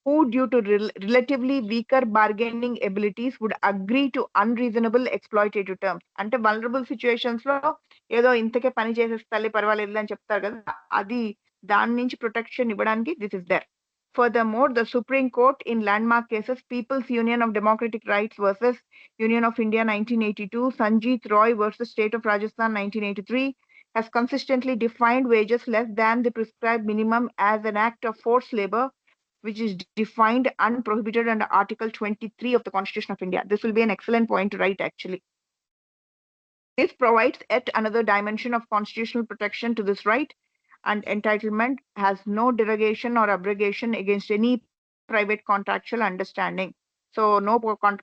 who, due to relatively weaker bargaining abilities, would agree to unreasonable exploitative terms. అంటే vulnerable situations లో ఏదో ఇంతకే పని చేసేస్తాలే పర్వాలేదు అని చెప్తారు కదా, అది దాని నుంచి ప్రొటెక్షన్ ఇవ్వడానికి this is there. Furthermore, the Supreme Court in landmark cases People's Union of Democratic Rights versus Union of India 1982, Sanjeet Roy versus State of Rajasthan 1983 has consistently defined wages less than the prescribed minimum as an act of forced labor, which is defined unprohibited under Article 23 of the Constitution of India. This will be an excellent point to write actually. This provides yet another dimension of constitutional protection to this right, and entitlement has no derogation or abrogation against any private contractual understanding. So no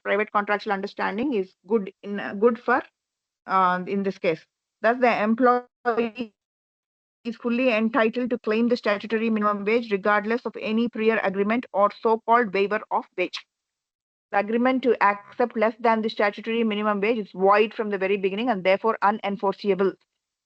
private contractual understanding is good for in this case. Thus, the employee is fully entitled to claim the statutory minimum wage regardless of any prior agreement or so-called waiver of wage. The agreement to accept less than the statutory minimum wage is void from the very beginning and therefore unenforceable.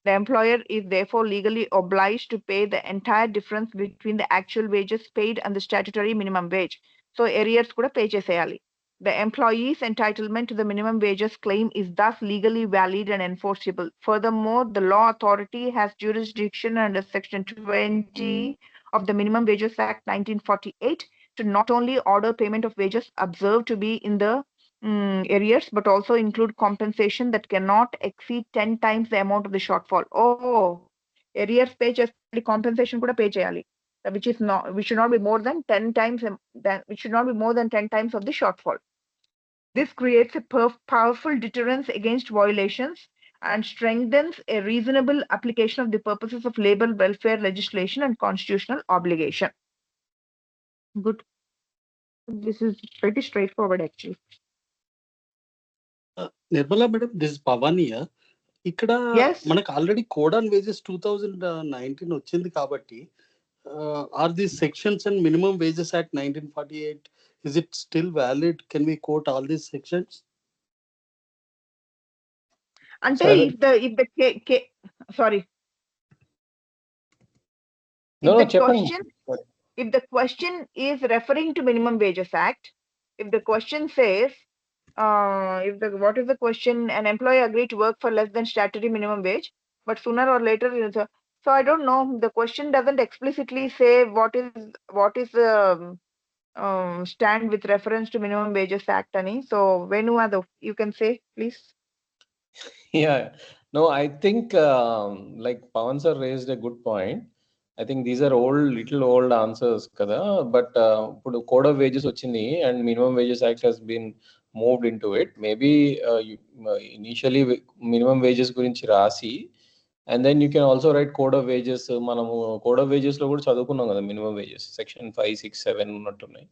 The employer is therefore legally obliged to pay the entire difference between the actual wages paid and the statutory minimum wage. So arrears kuda pay cheseyali. The employee's entitlement to the minimum wages claim is thus legally valid and enforceable. Furthermore, the law authority has jurisdiction under Section 20 of the Minimum Wages Act 1948 to not only order payment of wages observed to be in the arrears, but also include compensation that cannot exceed 10 times the amount of the shortfall. Oh, arrears pay chestali, compensation kuda pay cheyali, which should not be more than 10 times which should not be more than 10 times of the shortfall. This creates a powerful deterrence against violations and strengthens a reasonable application of the purposes of labor welfare legislation and constitutional obligation. Good. This is pretty straightforward actually. Nirmala madam, this is Pavan here. ఇక్కడ మనకు already code on wages 2019 వచ్చింది కాబట్టి are these sections and minimum wages act 1948 is it still valid? Can we quote all these sections? Ante if the sorry. If the question is referring to Minimum Wages Act, if the question says what is the question? An employee agreed to work for less than statutory minimum wage, but sooner or later, so I don't know. The question doesn't explicitly say what is the stand with reference to Minimum Wages Act, Ani. So Venu, you can say, please. Yeah, no, I think like Pawan sir raised a good point. I think these are little old answers kada, but ఇప్పుడు code of wages వచ్చింది and minimum wages act has been moved into it. Maybe initially minimum wages గురించి రాసి and then you can also write code of wages. మనము code of wages లో కూడా చదువుకున్నాం కదా minimum wages section 5, 6, 7 ఉన్నట్టున్నాయి.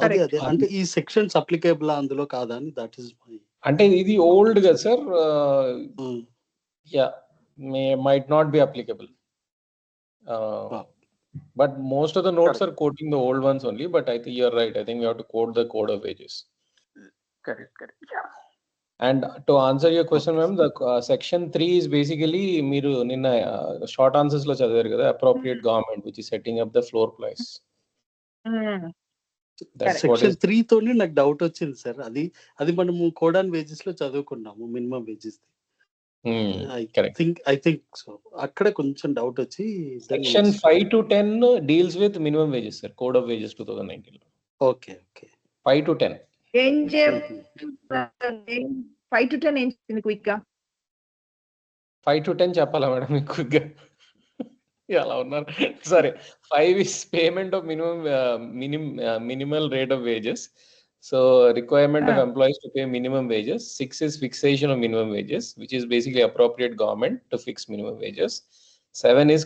అదే అంటే ఈ సెక్షన్స్ అప్లికేబుల్ అందులో కాదా అని దట్ ఈస్ మై అంటే ఇది ఓల్డ్ కదా sir, yeah might not be applicable. But most of the notes are quoting the old ones only, but I think you're right. I think we have to quote the code of wages. Correct. Yeah. And to answer your question, ma'am, the section 3 is basically మీరు నిన్న short answers లో చదివారు కదా, appropriate government which is setting up the floor price. Section 3 తోనే నాకు doubt వచ్చింది sir. అది మనము కోడ్ ఆన్ వేజెస్ లో చదువుకున్నాము minimum wages. I think so. అక్కడ కొంచెం డౌట్ వచ్చి section 5 to 10 deals with minimum wages, sir. Code of wages 2019 లో. Okay. 5 to 10. 5 to 10 ఏం చెప్పింది క్విక్ గా? 5 to 10 చెప్పాలా మేడం మీకు క్విక్ గా? అలా ఉన్నారు. సరే, 5 is payment of minimal rate of wages. So requirement of employees to pay minimum wages. 6 is fixation of minimum wages, which is basically appropriate government to fix minimum wages. 7 is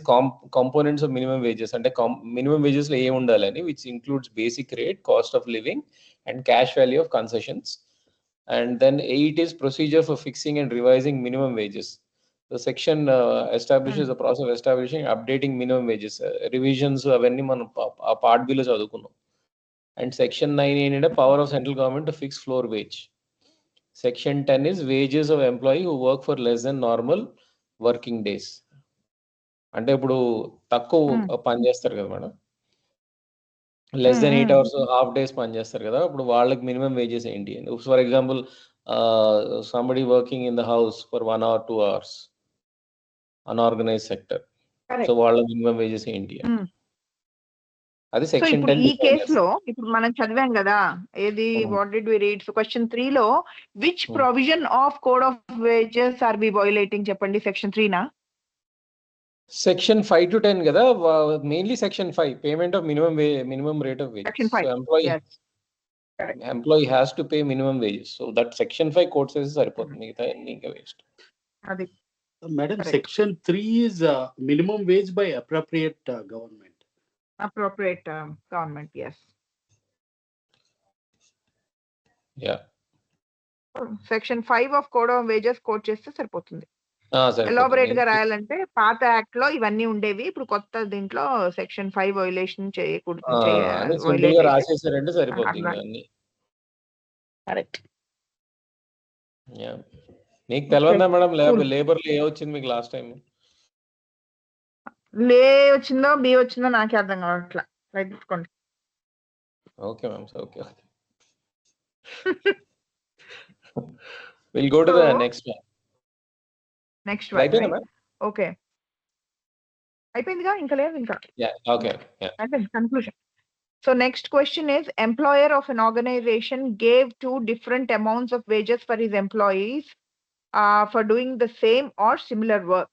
components of minimum wages. అంటే minimum wages లో ఏం ఉండాలని, which includes basic rate, cost of living, and cash value of concessions. And then 8 is procedure for fixing and revising minimum wages. The section establishes the process of establishing, updating minimum wages. Revisions అవన్నీ మనం ఆ part below చదువుకున్నాం. And section 9 ఏంటంటే power of central government to fix floor wage. Section 10 is wages of employee who work for less than normal working days. అంటే ఇప్పుడు తక్కువ పని చేస్తారు కదా madam, less than 8 hours half days పని చేస్తారు కదా, ఇప్పుడు వాళ్ళకి మినిమం వేజెస్ ఏంటి అని. For example somebody working in the house for 1 hour 2 hours, unorganized sector, so వాళ్ళ మినిమం వేజెస్ ఏంటి అని. అది సెక్షన్ 10. ఈ కేసులో ఇప్పుడు మనం చదివాం కదా, ఏది what did we read? So question 3 లో which provision of code of wages are we violating చెప్పండి? సెక్షన్ 3 నా సెక్షన్ 5 to 10 కదా, mainly section 5 payment of minimum rate of wages. Section 5. So employee has to pay minimum wages. So that section 5 code says సరిపోతుంది, మిగతా ఇంకా waste. అది madam section 3 is minimum wage by appropriate government. Appropriate government, yes. Yeah. Section 5 of code of wages code చేస్తే సరిపోతుంది. సరిపోతుంది. Elaborate గా రాయాలంటే పాత యాక్ట్ లో ఇవన్నీ ఉండేవి, ఇప్పుడు కొత్త దీంట్లో సెక్షన్ 5 వయోలేషన్ చేయకూడదు. సింపుల్ గా రాసేసారంటే సరిపోతుంది అన్ని. కరెక్ట్. నీకు తెలియదా మేడం లేబర్ లో ఏ వచ్చింది మీకు లాస్ట్ టైం? లే వచ్చిందో బి వచ్చిందో నాకే అర్థం కావట్లా. రైట్ తీసుకోండి. Okay ma'am, okay. We'll go to the next one. Next one, right? Okay. అయిపోయిందిగా, ఇంకా లేదు ఇంకా. Yeah, okay. Yeah. అయిపోయింది, conclusion. So next question is, employer of an organization gave 2 different amounts of wages for his employees for doing the same or similar work.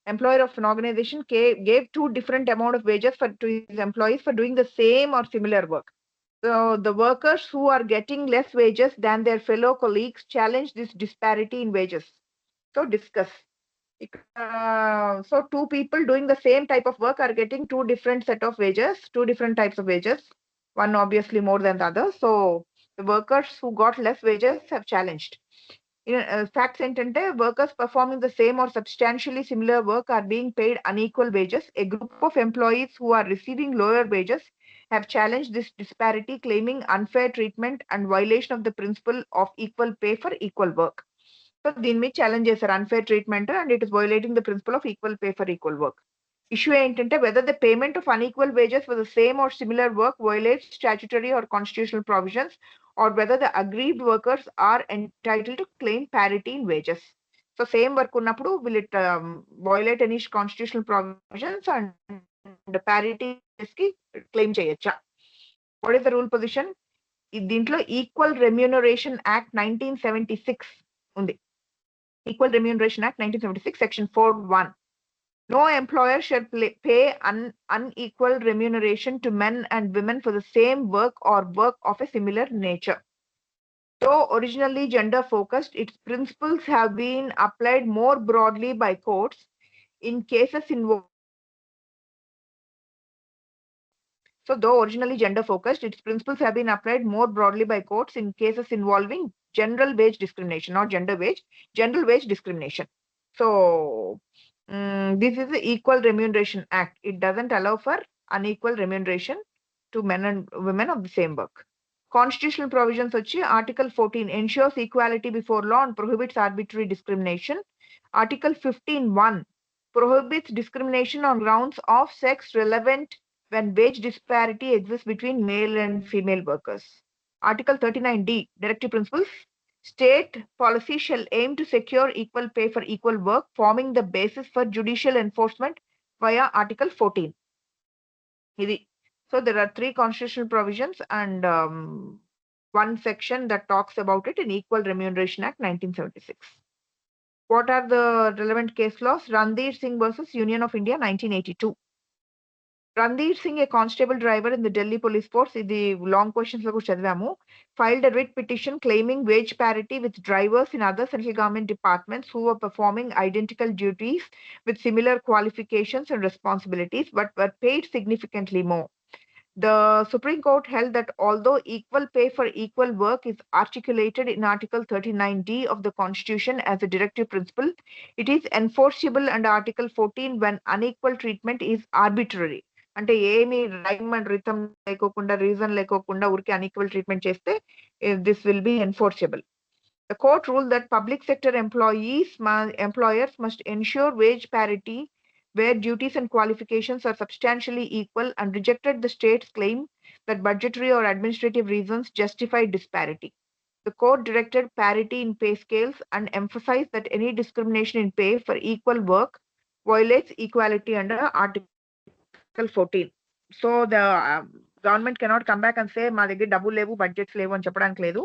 Employer of an organization gave 2 different amount of wages to his employees for doing the same or similar work. So the workers who are getting less wages than their fellow colleagues challenge this disparity in wages. So discuss. So 2 people doing the same type of work are getting 2 different set of wages, 2 different types of wages, one obviously more than the other. So the workers who got less wages have challenged. Facts ఏంటంటే, workers performing the same or substantially similar work are being paid unequal wages. A group of employees who are receiving lower wages have challenged this disparity, claiming unfair treatment and violation of the principle of equal pay for equal work. So దీని మీద challenge చేశారు, unfair treatment and it is violating the principle of equal pay for equal work. Issue ఏంటంటే, whether the payment of unequal wages for the same or similar work violates statutory or constitutional provisions, or whether the aggrieved workers are entitled to claim parity in wages. So same work ఉన్నప్పుడు will it violate any constitutional provisions and parity కి claim చేయొచ్చా? What is the rule position? దీంట్లో equal remuneration act 1976 ఉంది. Equal Remuneration Act 1976 section 4(1). No employer shall pay unequal remuneration to men and women for the same work or work of a similar nature. Though originally gender focused, its principles have been applied more broadly by courts in cases involving. So, though originally gender focused, its principles have been applied more broadly by courts in cases involving general wage discrimination, not gender wage, general wage discrimination. So, this is the Equal Remuneration Act. It doesn't allow for unequal remuneration to men and women of the same work. Constitutional provisions వచ్చి Article 14 ensures equality before law and prohibits arbitrary discrimination. Article 15(1) prohibits discrimination on grounds of sex relevant when wage disparity exists between male and female workers. Article 39D, Directive Principles, state policy shall aim to secure equal pay for equal work, forming the basis for judicial enforcement via Article 14. So there are 3 constitutional provisions and one section that talks about it in Equal Remuneration Act 1976. What are the relevant case laws? Randir Singh versus Union of India 1982. Randir Singh, a constable driver in the Delhi police force, the long questions filed a writ petition claiming wage parity with drivers in other central government departments who were performing identical duties with similar qualifications and responsibilities but were paid significantly more. The Supreme Court held that although equal pay for equal work is articulated in Article 39D of the Constitution as a directive principle, it is enforceable under Article 14 when unequal treatment is arbitrary. అంటే ఏమి rhyme and rhythm లేకోకుండా reason లేకోకుండా ఊరికే unequal treatment చేస్తే this will be enforceable. The court ruled that public sector employers must ensure wage parity where duties and qualifications are substantially equal and rejected the state's claim that budgetary or administrative reasons justify disparity. The court directed parity in pay scales and emphasized that any discrimination in pay for equal work violates equality under Article 14. So the government cannot come back and say మా దగ్గర డబ్బులు లేవు budgets లేవు అని చెప్పడానికి లేదు.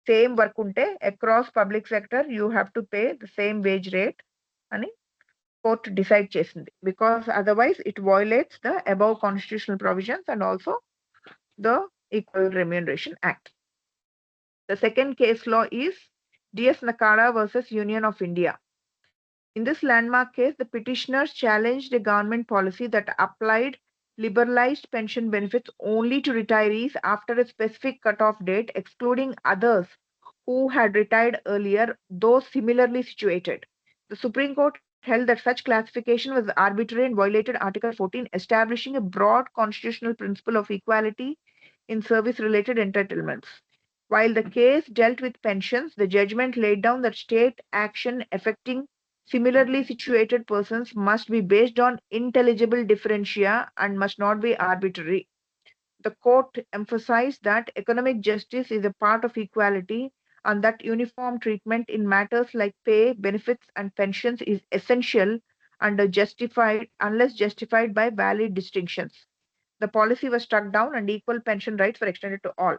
Same work unte across public sector you have to pay the same wage rate ani court decide chesindi because otherwise it violates the above constitutional provisions and also the Equal Remuneration Act. The second case law is DS Nakara versus Union of India. In this landmark case, the petitioners challenged a government policy that applied liberalized pension benefits only to retirees after a specific cutoff date, excluding others who had retired earlier, though similarly situated. The Supreme Court held that such classification was arbitrary and violated Article 14, establishing a broad constitutional principle of equality in service-related entitlements. While the case dealt with pensions, the judgment laid down that state action affecting similarly situated persons must be based on intelligible differentia and must not be arbitrary. The court emphasized that economic justice is a part of equality and that uniform treatment in matters like pay, benefits, and pensions is essential and unless justified by valid distinctions. The policy was struck down and equal pension rights were extended to all.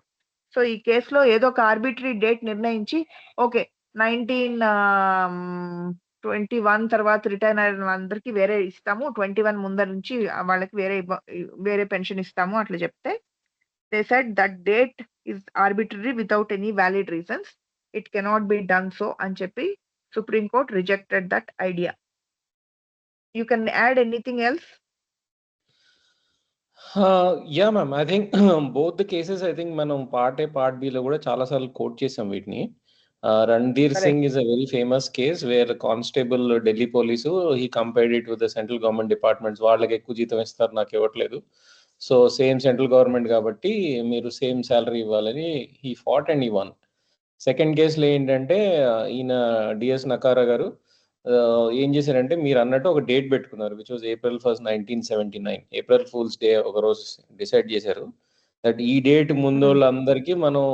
So ఈ కేసులో ఏదో ఒక arbitrary date నిర్ణయించి okay 1921 తర్వాత retire అయిన వాళ్ళందరికీ వేరే ఇస్తాము, 21 ముందర నుంచి వాళ్ళకి వేరే పెన్షన్ ఇస్తాము అట్లా చెప్తే they said that date is arbitrary without any valid reasons. It cannot be done so అని చెప్పి Supreme Court rejected that idea. You can add anything else? Yeah, ma'am. I think both the cases, I think మనం part A part B లో కూడా చాలా సార్లు coat చేసాం వీటిని. Randir Singh is a very famous case where constable Delhi police he compared it with the central government departments. వాళ్ళకి ఎక్కువ జీతం ఇస్తారు, నాకు ఇవ్వట్లేదు. సో సేమ్ సెంట్రల్ గవర్నమెంట్ కాబట్టి మీరు సేమ్ శాలరీ ఇవ్వాలని he fought and he won. Second కేసులో ఏంటంటే ఈయన డిఎస్ నకారా గారు ఏం చేశారంటే మీరు అన్నట్టు ఒక డేట్ పెట్టుకున్నారు which was April 1, 1979. April fools day ఒక రోజు డిసైడ్ చేశారు దట్ ఈ డేట్ ముందు వాళ్ళందరికీ మనం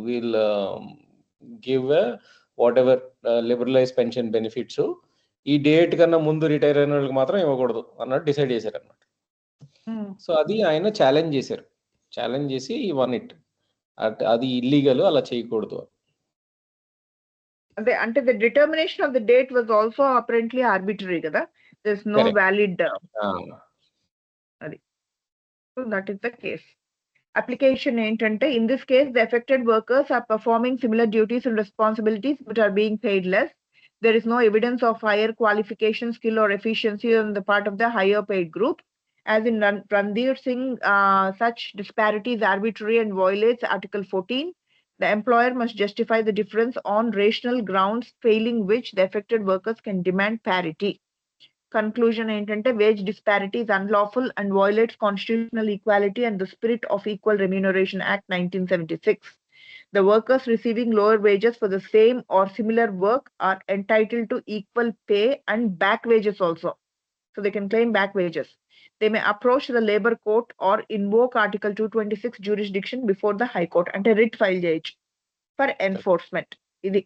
we'll give what ever liberalise pension benefits, ఈ డేట్ కన్నా ముందు రిటైర్ అయిన వాళ్ళకి మాత్రం ఇవ్వకూడదు అన్నట్టు డిసైడ్ చేశారు అనమాట. సో అది ఆయన ఛాలెంజ్ చేశారు, ఛాలెంజ్ చేసి వన్ ఇట్, అది ఇల్లీగల్, అలా చేయకూడదు. అంటే the determination of the date was also apparently arbitrary కదా. There's no Correct. valid. Ah, So that is the case. Application ఏంటంటే, in this case, the affected workers are performing similar duties and responsibilities but are being paid less. There is no evidence of higher qualification, skill, or efficiency on the part of the higher paid group. As in Ranveer Singh, such disparity is arbitrary and violates Article 14. The employer must justify the difference on rational grounds, failing which the affected workers can demand parity. Conclusion ఏంటంటే, wage disparity is unlawful and violates constitutional equality and the spirit of Equal Remuneration Act 1976. The workers receiving lower wages for the same or similar work are entitled to equal pay and back wages also. So they can claim back wages. They may approach the labor court or invoke Article 226 jurisdiction before the High Court and a writ file చేయొచ్చు for enforcement. ఇది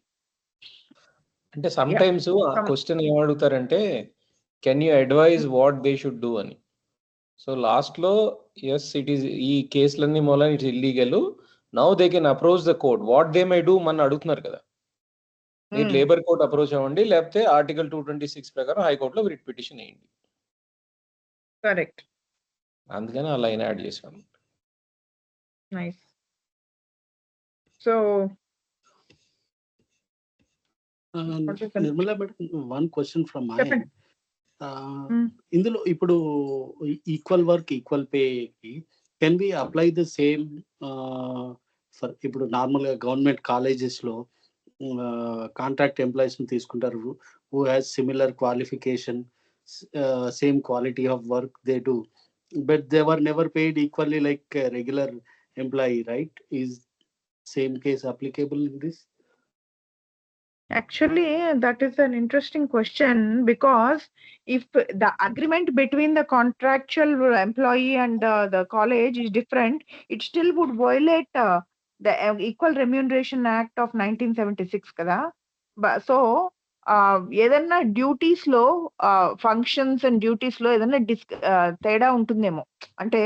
అంటే some times ఆ question ఏం అడుగుతారంటే, can you advise what they should do అని. So last లో as it is, ఈ కేసులన్నీ మూలన it's illegal, now they can approach the court, what they may do మన అడుగుతున్నారు కదా. మీరు లేబర్ కోర్ట్ అప్రోచ్ అవ్వండి, లేకపోతే ఆర్టికల్ 226 ప్రకారం హైకోర్టులో రిట్ పిటిషన్ వేయండి. కరెక్ట్. అందుకని ఆ లైన్ యాడ్ చేశాను. Nice. So Nirmala madam, one question from my end. ఇందులో ఇప్పుడు ఈక్వల్ వర్క్ ఈక్వల్ పేకి can be apply the same for, ఇప్పుడు నార్మల్గా గవర్నమెంట్ కాలేజెస్లో కాంట్రాక్ట్ ఎంప్లాయీస్ని తీసుకుంటారు, who has similar qualification, same quality of work they do, but they were never paid equally like regular employee, right? Is same case applicable in this? Actually, that is an interesting question, because if the agreement between the contractual employee and the college is different, it still would violate the Equal Remuneration Act of 1976 kada. So ఏదన్నా duties లో functions and duties లో ఏదన్నా తేడా ఉంటుందేమో, అంటే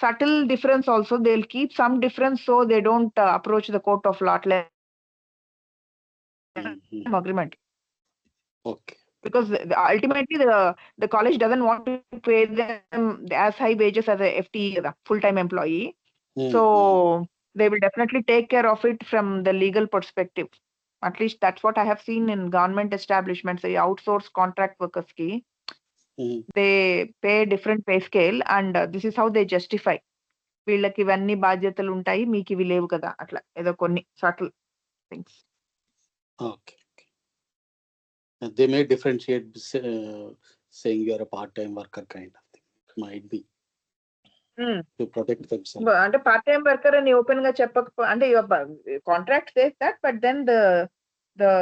subtle difference also, they will keep some difference, so they don't approach the court of law agreement. Okay. Because ultimately the college doesn't want to pay them as high wages as a FTE, the full-time employee. So they will definitely take care of it from the legal perspective. At least that's what I have seen in government establishments. They outsource contract workers ki. They pay different pay scale, and this is how they justify. వీళ్ళకి ఇవన్నీ బాధ్యతలు ఉంటాయి, మీకు ఇవి లేవు కదా, అట్లా ఏదో కొన్ని subtle things. Okay. They may differentiate, saying you are a part-time worker kind of thing. Might be to protect themselves. అంటే పార్ట్ టైం వర్కర్ అని ఓపెన్ గా చెప్పకపో, అంటే contract says that, but then the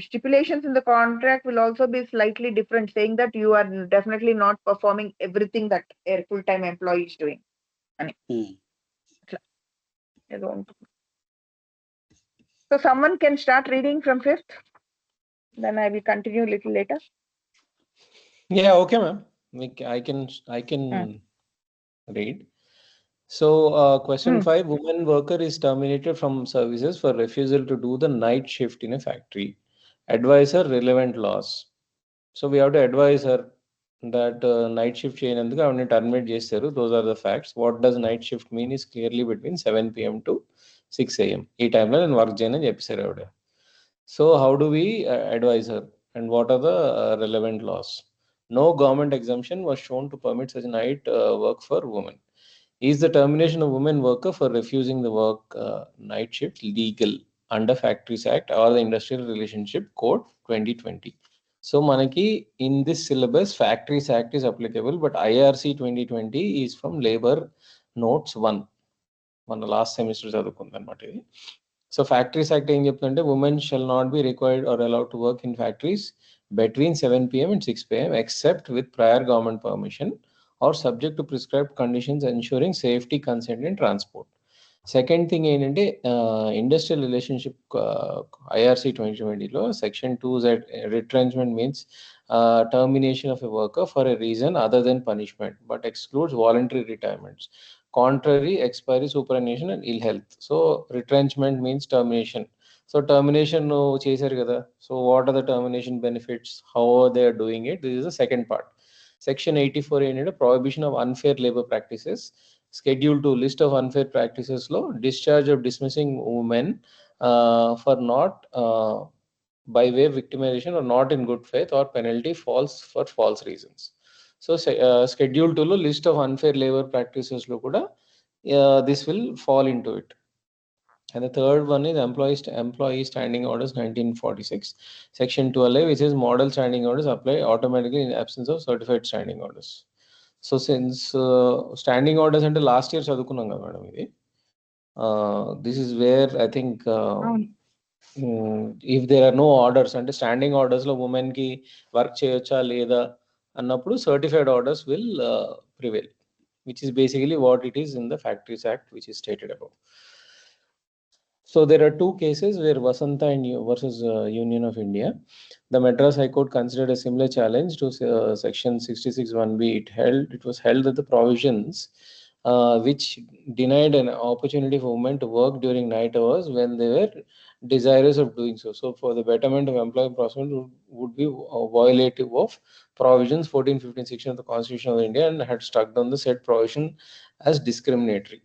stipulations in the contract will also be slightly different, saying that you are definitely not performing everything that a full-time employee is doing. So someone can start reading from 5th, then I will continue a little later. Yeah, okay, ma'am. I can read. So question 5, woman worker is terminated from services for refusal to do the night shift in a factory. Advise her relevant laws. So we have to advise her that night shift cheyanduku avani terminate chesaru. Those are the facts. What does night shift mean is clearly between 7 p.m. to 6 a.m. ee time lo nenu work cheyanu cheppasaru avade. So how do we advise her, and what are the relevant laws? No government exemption was shown to permit such night work for women. Is the termination of women worker for refusing the work night shift legal under Factories Act or the Industrial Relationship Code 2020? So manaki in this syllabus Factories Act is applicable, but IRC 2020 is from Labor Notes 1. మన last semester చదువుకుంది అనమాట ఇది. So factories act ఏం చెప్తుందంటే, women shall not be required or allowed to work in factories between 7 p.m. and 6 p.m. except with prior government permission or subject to prescribed conditions ensuring safety, consent and transport. Second thing ఏంటంటే, industrial relationship IRC 2020లో section 2 that retrenchment means termination of a worker for a reason other than punishment but excludes voluntary retirements, contrary, expiry, superannuation and ill health. So retrenchment means termination. So termination చేశారు కదా. So what are the termination benefits? How are they are doing it? This is the second part. Section 84 ఏంటంటే prohibition of unfair labor practices. Schedule 2 list of unfair practices లో discharge of dismissing women for not by way of victimization or not in good faith or penalty false for false reasons. So schedule 2 లో list of unfair labor practices లో కూడా this will fall into it. And the third one is employee standing orders 1946, section 12A, which is model standing orders apply automatically in absence of certified standing orders. So since standing orders అంటే last year చదువుకున్నాం కదా madam ఇది, this is where I think if there are no orders అంటే standing orders లో women కి work చేయొచ్చా లేదా అన్నప్పుడు certified orders will prevail, which is basically what it is in the Factories Act, which is stated above. So there are two cases where Vasanta and versus Union of India. The Madras High Court considered a similar challenge to section 66(1)(b). It was held that the provisions which denied an opportunity for women to work during night hours when they were desirous of doing so. So for the betterment of employee prospects would be violative of provisions 14, 15 section of the Constitution of India and had struck down the said provision as discriminatory.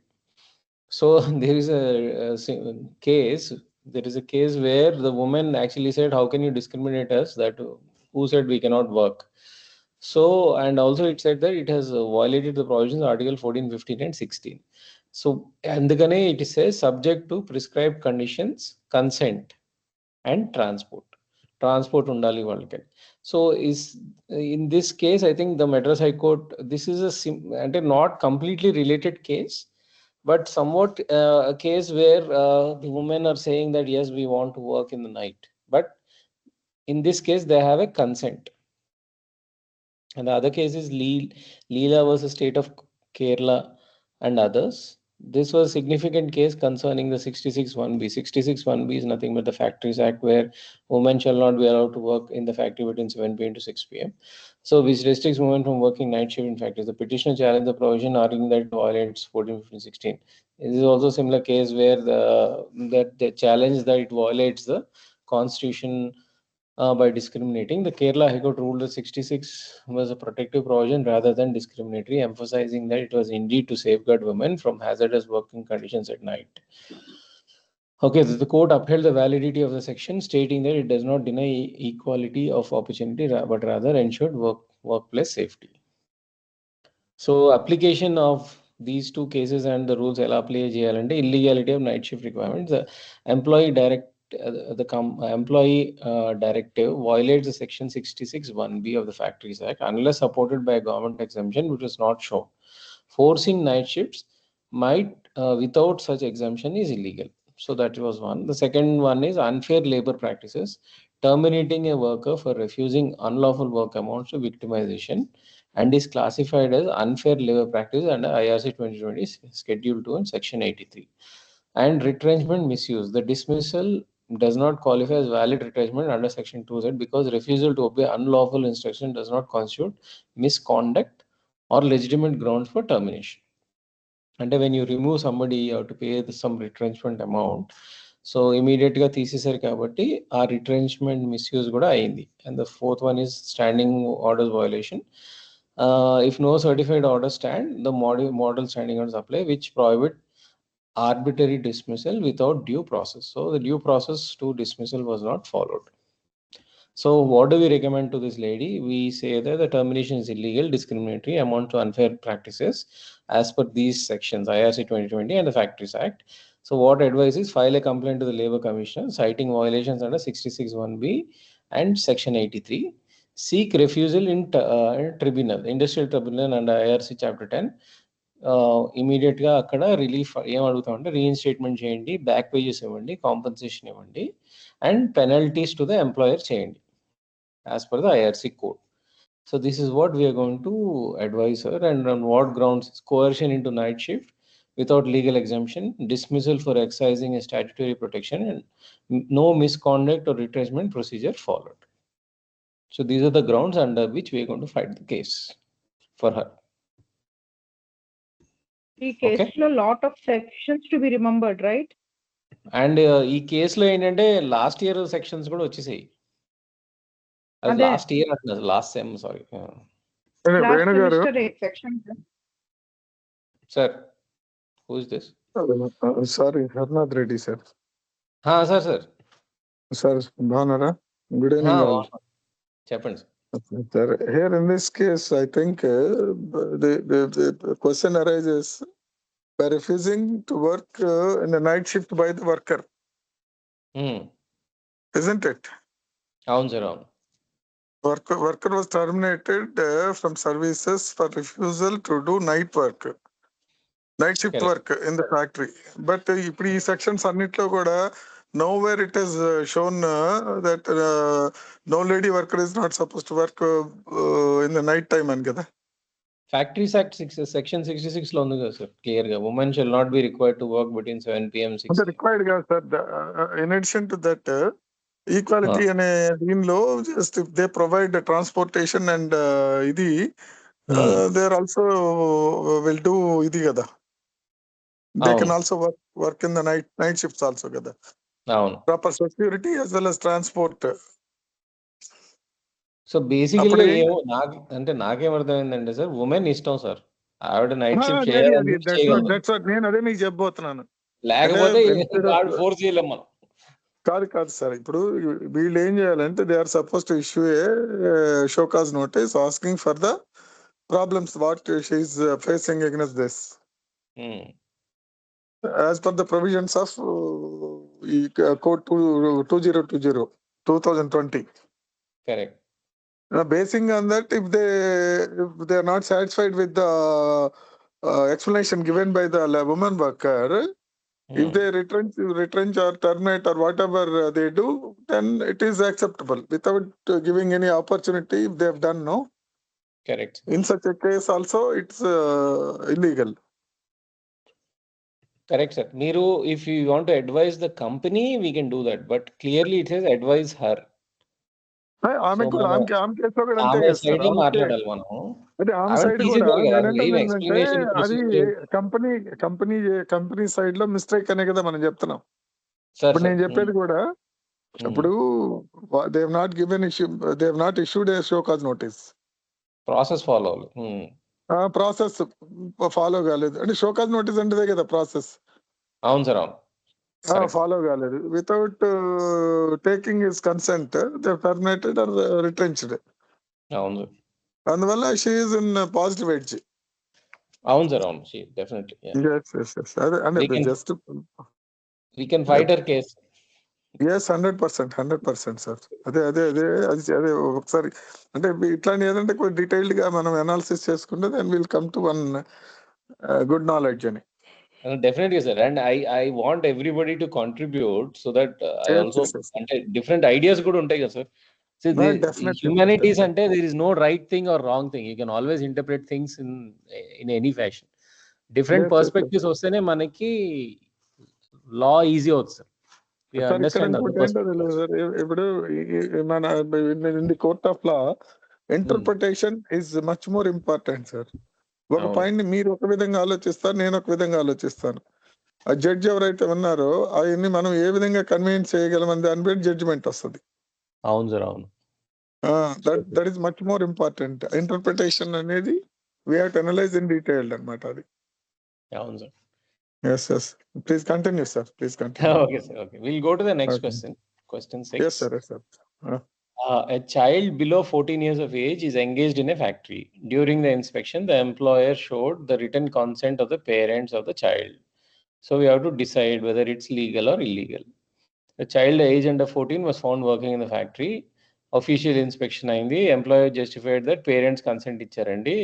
So there is a case. There is a case where the woman actually said, "How can you discriminate us? That who said we cannot work?" So and also it said that it has violated the provisions of Article 14, 15, and 16. So and it says subject to prescribed conditions, consent, and transport. Transport undali valke. So is in this case, I think the Madras High Court. This is a not completely related case, but somewhat a case where the women are saying that yes, we want to work in the night, but in this case they have a consent. And the other case is Leela versus State of Kerala and others. This was a significant case concerning the 66(1)(b). 66(1)(b) is nothing but the Factories Act, where women shall not be allowed to work in the factory between 7 p.m. to 6 p.m. So which restricts women from working night shift in factories. The petitioner challenged the provision, arguing that it violates 14, 15, 16. This is also a similar case where the challenge that it violates the Constitution by discriminating. The Kerala High Court ruled that 66 was a protective provision rather than discriminatory, emphasizing that it was indeed to safeguard women from hazardous working conditions at night. Okay, the court upheld the validity of the section, stating that it does not deny equality of opportunity, but rather ensured workplace safety. So application of these two cases and the rules apply illegality of night shift requirements. The employee directive violates the section 66(1)(b) of the Factories Act unless supported by a government exemption which is not shown. Forcing night shifts might without such exemption is illegal. So that was one. The second one is unfair labor practices. Terminating a worker for refusing unlawful work amounts to victimization and is classified as unfair labor practice under IRC 2020 Schedule 2 and Section 83. And retrenchment misuse. The dismissal does not qualify as valid retrenchment under Section 2Z because refusal to obey unlawful instruction does not constitute misconduct or legitimate grounds for termination. And when you remove somebody, you have to pay some retrenchment amount. So immediate గా తీసేశారు కాబట్టి ఆ retrenchment misuse కూడా అయింది. And the fourth one is standing orders violation. If no certified orders stand, the model standing orders apply, which prohibit arbitrary dismissal without due process. So the due process to dismissal was not followed. So what do we recommend to this lady? We say that the termination is illegal, discriminatory, amount to unfair practices as per these sections, IRC 2020 and the Factories Act. So what advice is file a complaint to the Labour Commissioner citing violations under 66(1)(b) and Section 83. Seek refusal in tribunal, industrial tribunal under IRC Chapter 10. Immediate గా అక్కడ relief ఏం అడుగుతామంటే reinstatement చేయండి, back pages ఇవ్వండి, compensation ఇవ్వండి and penalties to the employer చేయండి as per the IRC code. So this is what we are going to advise her, and on what grounds: coercion into night shift without legal exemption, dismissal for exercising a statutory protection, and no misconduct or retrenchment procedure followed. So these are the grounds under which we are going to fight the case for her. ఈ కేసులో lot of sections to be remembered, right? And ఈ కేసులో ఏంటంటే last year sections కూడా వచ్చేసాయి. అది అదే. Last year అంటున్నారు, last sem, sorry. Last Venu garu, semester section. Sir who is this? Sorry, Harnath Reddy sir. Sir sir sir బాగున్నారా? Good evening all. చెప్పండి sir. Here in this case, I think the question arises by refusing to work in the night shift by the worker, isn't it? అవును sir, అవును. Worker was terminated from services for refusal to do night shift Correct. work in the factory. But ఇప్పుడు ఈ sections అన్నిట్లో కూడా nowhere it is shown that no lady worker is not supposed to work in the night time అని కదా. Factories act section 66 లో ఉంది కదా sir, clear గా women shall not be required to work between 7 PM 6 అంటే required కాదు sir. In addition to that, equality అనే దీనిలో just they provide transportation and ఇది they are also will do ఇది కదా. They can also work in the night shifts also కదా. అవును. Proper security as well as transport. So బేసికల్గా నాకేమర్థమైందంటే sir, women ఇష్టం సార్, ఆవిడ నైట్ షిఫ్ట్ చేయాలి, నేను అదే మీకు చెప్పబోతున్నాను. లేకపోతే ఫోర్స్ చేయలేం మనం. కాదు సార్, ఇప్పుడు వీళ్ళు ఏం చేయాలంటే they are suppose to issue a show cause notice asking for the problems what she is facing against this as per the provisions of ఈ code 2020. Correct. Basing on that, if they are not satisfied with the explanation given by the woman worker, if they retrench or terminate or whatever they do, then it is acceptable without giving any opportunity if they have done no. Correct. In such a case also it's illegal. Correct, sir. Meeru, if you want to advise the company, we can do that, but clearly it says advise her. ఆమె కూడా ఆమె కేసులో కూడా అంతే కదా sir. మాట్లాడాలి మనం. అదే ఆమె సైడ్ కూడా నేనంటే అది కంపెనీ సైడ్ లో మిస్టేక్ అనే కదా మనం చెప్తున్నాం. ఇప్పుడు నేను చెప్పేది కూడా ఇప్పుడు they have not issued a show cause notice. Process follow కాలేదు అంటే షో కాజ్ నోటీస్ అంటే కదా ప్రాసెస్. అవును సార్, అవును. ఫాలో కాలేదు. Without taking his consent they terminated or retrenched. అవును. అందువల్ల she is in positive edge. అవును సార్, అవును. She definitely. అదే అంటే just we can fight her case. Yes, 100% sir. అదే ఒకసారి అంటే ఇట్లాంటి ఏదంటే కొంచెం డీటెయిల్డ్ గా మనం అనాలిసిస్ చేసుకుంటే then will come to one good knowledge అని. Definitely, sir. And I want everybody to contribute so that I also different ideas could untai kada sir. See, humanities ante there is no right thing or wrong thing. You can always interpret things in any fashion. Different perspectives వస్తేనే మనకి law easy అవుతుంది sir. ఇప్పుడు మన in the court of law interpretation is much more important sir. ఒక point ని మీరు ఒక విధంగా ఆలోచిస్తారు, నేను ఒక విధంగా ఆలోచిస్తాను. ఆ జడ్జి ఎవరైతే ఉన్నారో అవన్నీ మనం ఏ విధంగా కన్వీన్స్ చేయగలమని దాన్ని బట్టి జడ్జిమెంట్ వస్తుంది. అవును సార్, అవును. That is much more important. Interpretation అనేది we have to analyse in detail అన్నమాట అది. అవును sir. Yes. Please continue, sir. Okay, sir. Okay. We'll go to the next question. Question 6. Yes, sir. A child below 14 years of age is engaged in a factory. During the inspection, the employer showed the written consent of the parents of the child. So we have to decide whether it's legal or illegal. The child aged under 14 was found working in the factory. Official inspection అయింది. Employer justified that parents consent ఇచ్చారండి.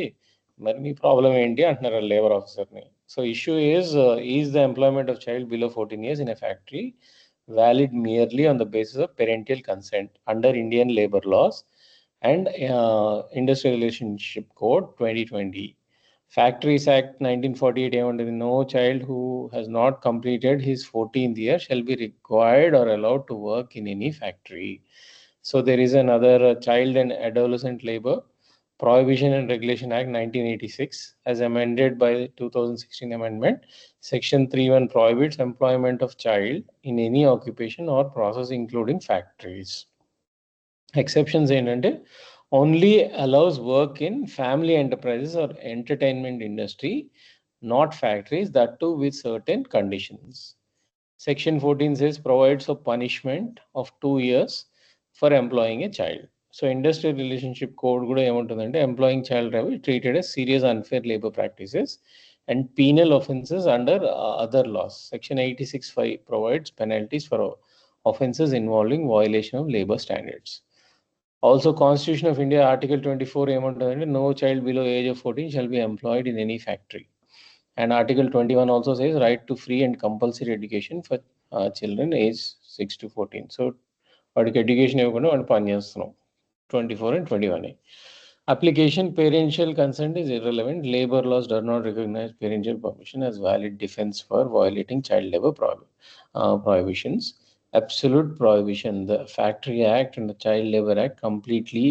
మరి మీ problem ఏంటి అంటున్నారు labour ఆఫీసర్ని. So issue is the employment of child below 14 years in a factory valid merely on the basis of parental consent under Indian labor laws and Industrial Relationship Code 2020. Factories Act 1948 ఏమంటుంది? No child who has not completed his 14th year shall be required or allowed to work in any factory. So there is another child and adolescent labor Prohibition and Regulation Act 1986, as amended by the 2016 amendment, Section 3(1) prohibits employment of child in any occupation or process, including factories. Exceptions ఏంటంటే only allows work in family enterprises or entertainment industry, not factories, that too with certain conditions. Section 14 says provides a punishment of 2 years for employing a child. So industrial relationship code కూడా ఏముంటుందంటే employing child labor treated as serious unfair labor practices and penal offenses under other laws. Section 86(5) provides penalties for offenses involving violation of labor standards. Also, Constitution of India, Article 24 ఏమంటుందంటే no child below age of 14 shall be employed in any factory. And Article 21 also says right to free and compulsory education for children age 6 to 14. So, వాడికి education ఇవ్వకుండా వాడిని పని చేస్తున్నాం 24 and 21. Application parental consent is irrelevant. Labor laws do not recognize parental permission as valid defense for violating child labor prohibitions. Absolute prohibition. The Factory Act and the Child Labor Act completely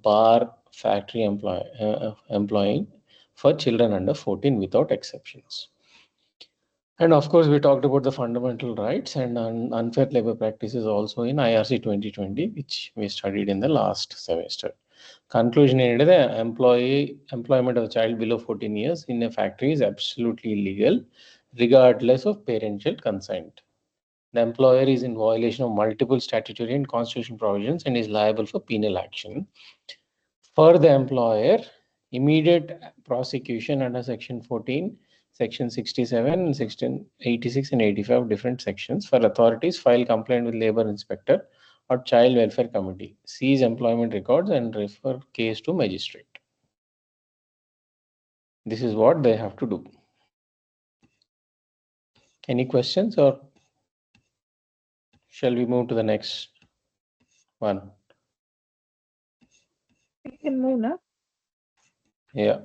bar factory employing for children under 14 without exceptions. And of course, we talked about the fundamental rights and unfair labor practices also in IRC 2020, which we studied in the last semester. Conclusion is that employment of a child below 14 years in a factory is absolutely illegal, regardless of parental consent. The employer is in violation of multiple statutory and constitutional provisions and is liable for penal action. For the employer, immediate prosecution under Section 14, Section 67, and Section 86 and 85 different sections. For authorities, file complaint with labor inspector or child welfare committee, seize employment records and refer case to magistrate. This is what they have to do. Any questions, or shall we move to the next one? We can move now. Yeah.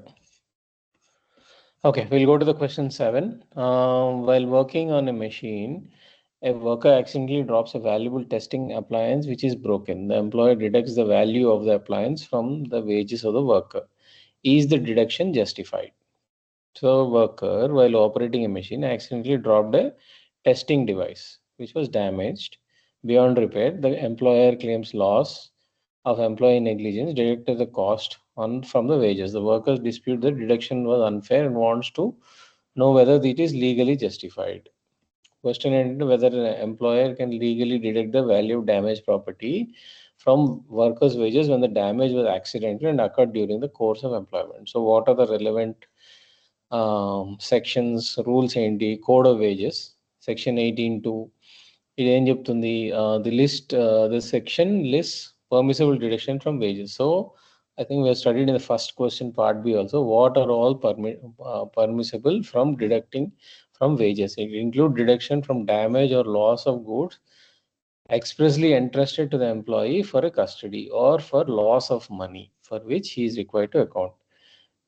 Okay, we'll go to the question 7. While working on a machine, a worker accidentally drops a valuable testing appliance which is broken. The employer deducts the value of the appliance from the wages of the worker. Is the deduction justified? So, worker, while operating a machine, accidentally dropped a testing device which was damaged beyond repair. The employer claims loss of employee negligence, deducted the cost from the wages. The workers dispute the deduction was unfair and wants to know whether it is legally justified. Question is whether an employer can legally deduct the value of damaged property from workers' wages when the damage was accidental and occurred during the course of employment. So, what are the relevant sections, rules ఏంటి? Code of Wages, Section 18(2). ఇది ఏం చెప్తుంది? The section lists permissible deduction from wages. So, I think we have studied in the first question, part B also, what are all permissible from deducting from wages. It includes deduction from damage or loss of goods expressly entrusted to the employee for a custody or for loss of money for which he is required to account,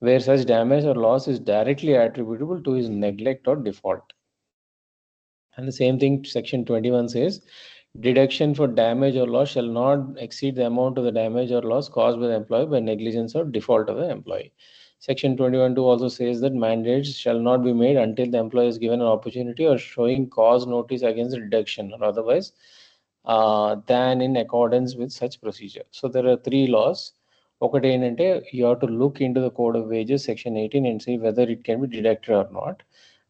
where such damage or loss is directly attributable to his neglect or default. And the same thing, Section 21 says, deduction for damage or loss shall not exceed the amount of the damage or loss caused by the employee by negligence or default of the employee. Section 21(2) also says that mandates shall not be made until the employee is given an opportunity or showing cause notice against the deduction or otherwise than in accordance with such procedure. So there are 3 laws. ఒకటి ఏంటంటే you have to look into the Code of Wages, Section 18, and see whether it can be deducted or not.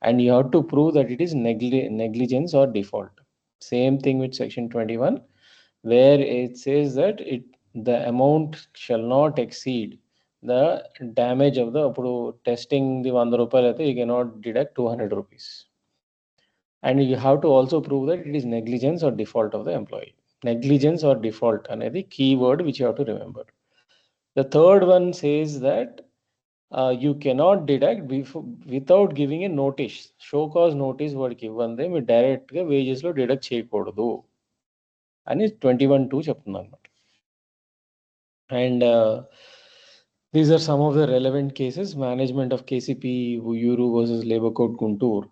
And you have to prove that it is negligence or default. Same thing with Section 21, where it says that the amount shall not exceed the damage of the testing the 100 రూపాయలు, you cannot deduct 200 rupees. And you have to also prove that it is negligence or default of the employee. Negligence or default అనేది key word which you have to remember. The third one says that you cannot deduct without giving a notice. Show cause notice వాడికి ఇవ్వందే మీరు డైరెక్ట్గా వేజెస్లో deduct చేయకూడదు అని 21(2) చెప్తుంది అనమాట. And these are some of the relevant cases. Management of KCP Uru versus Labor Code Guntur.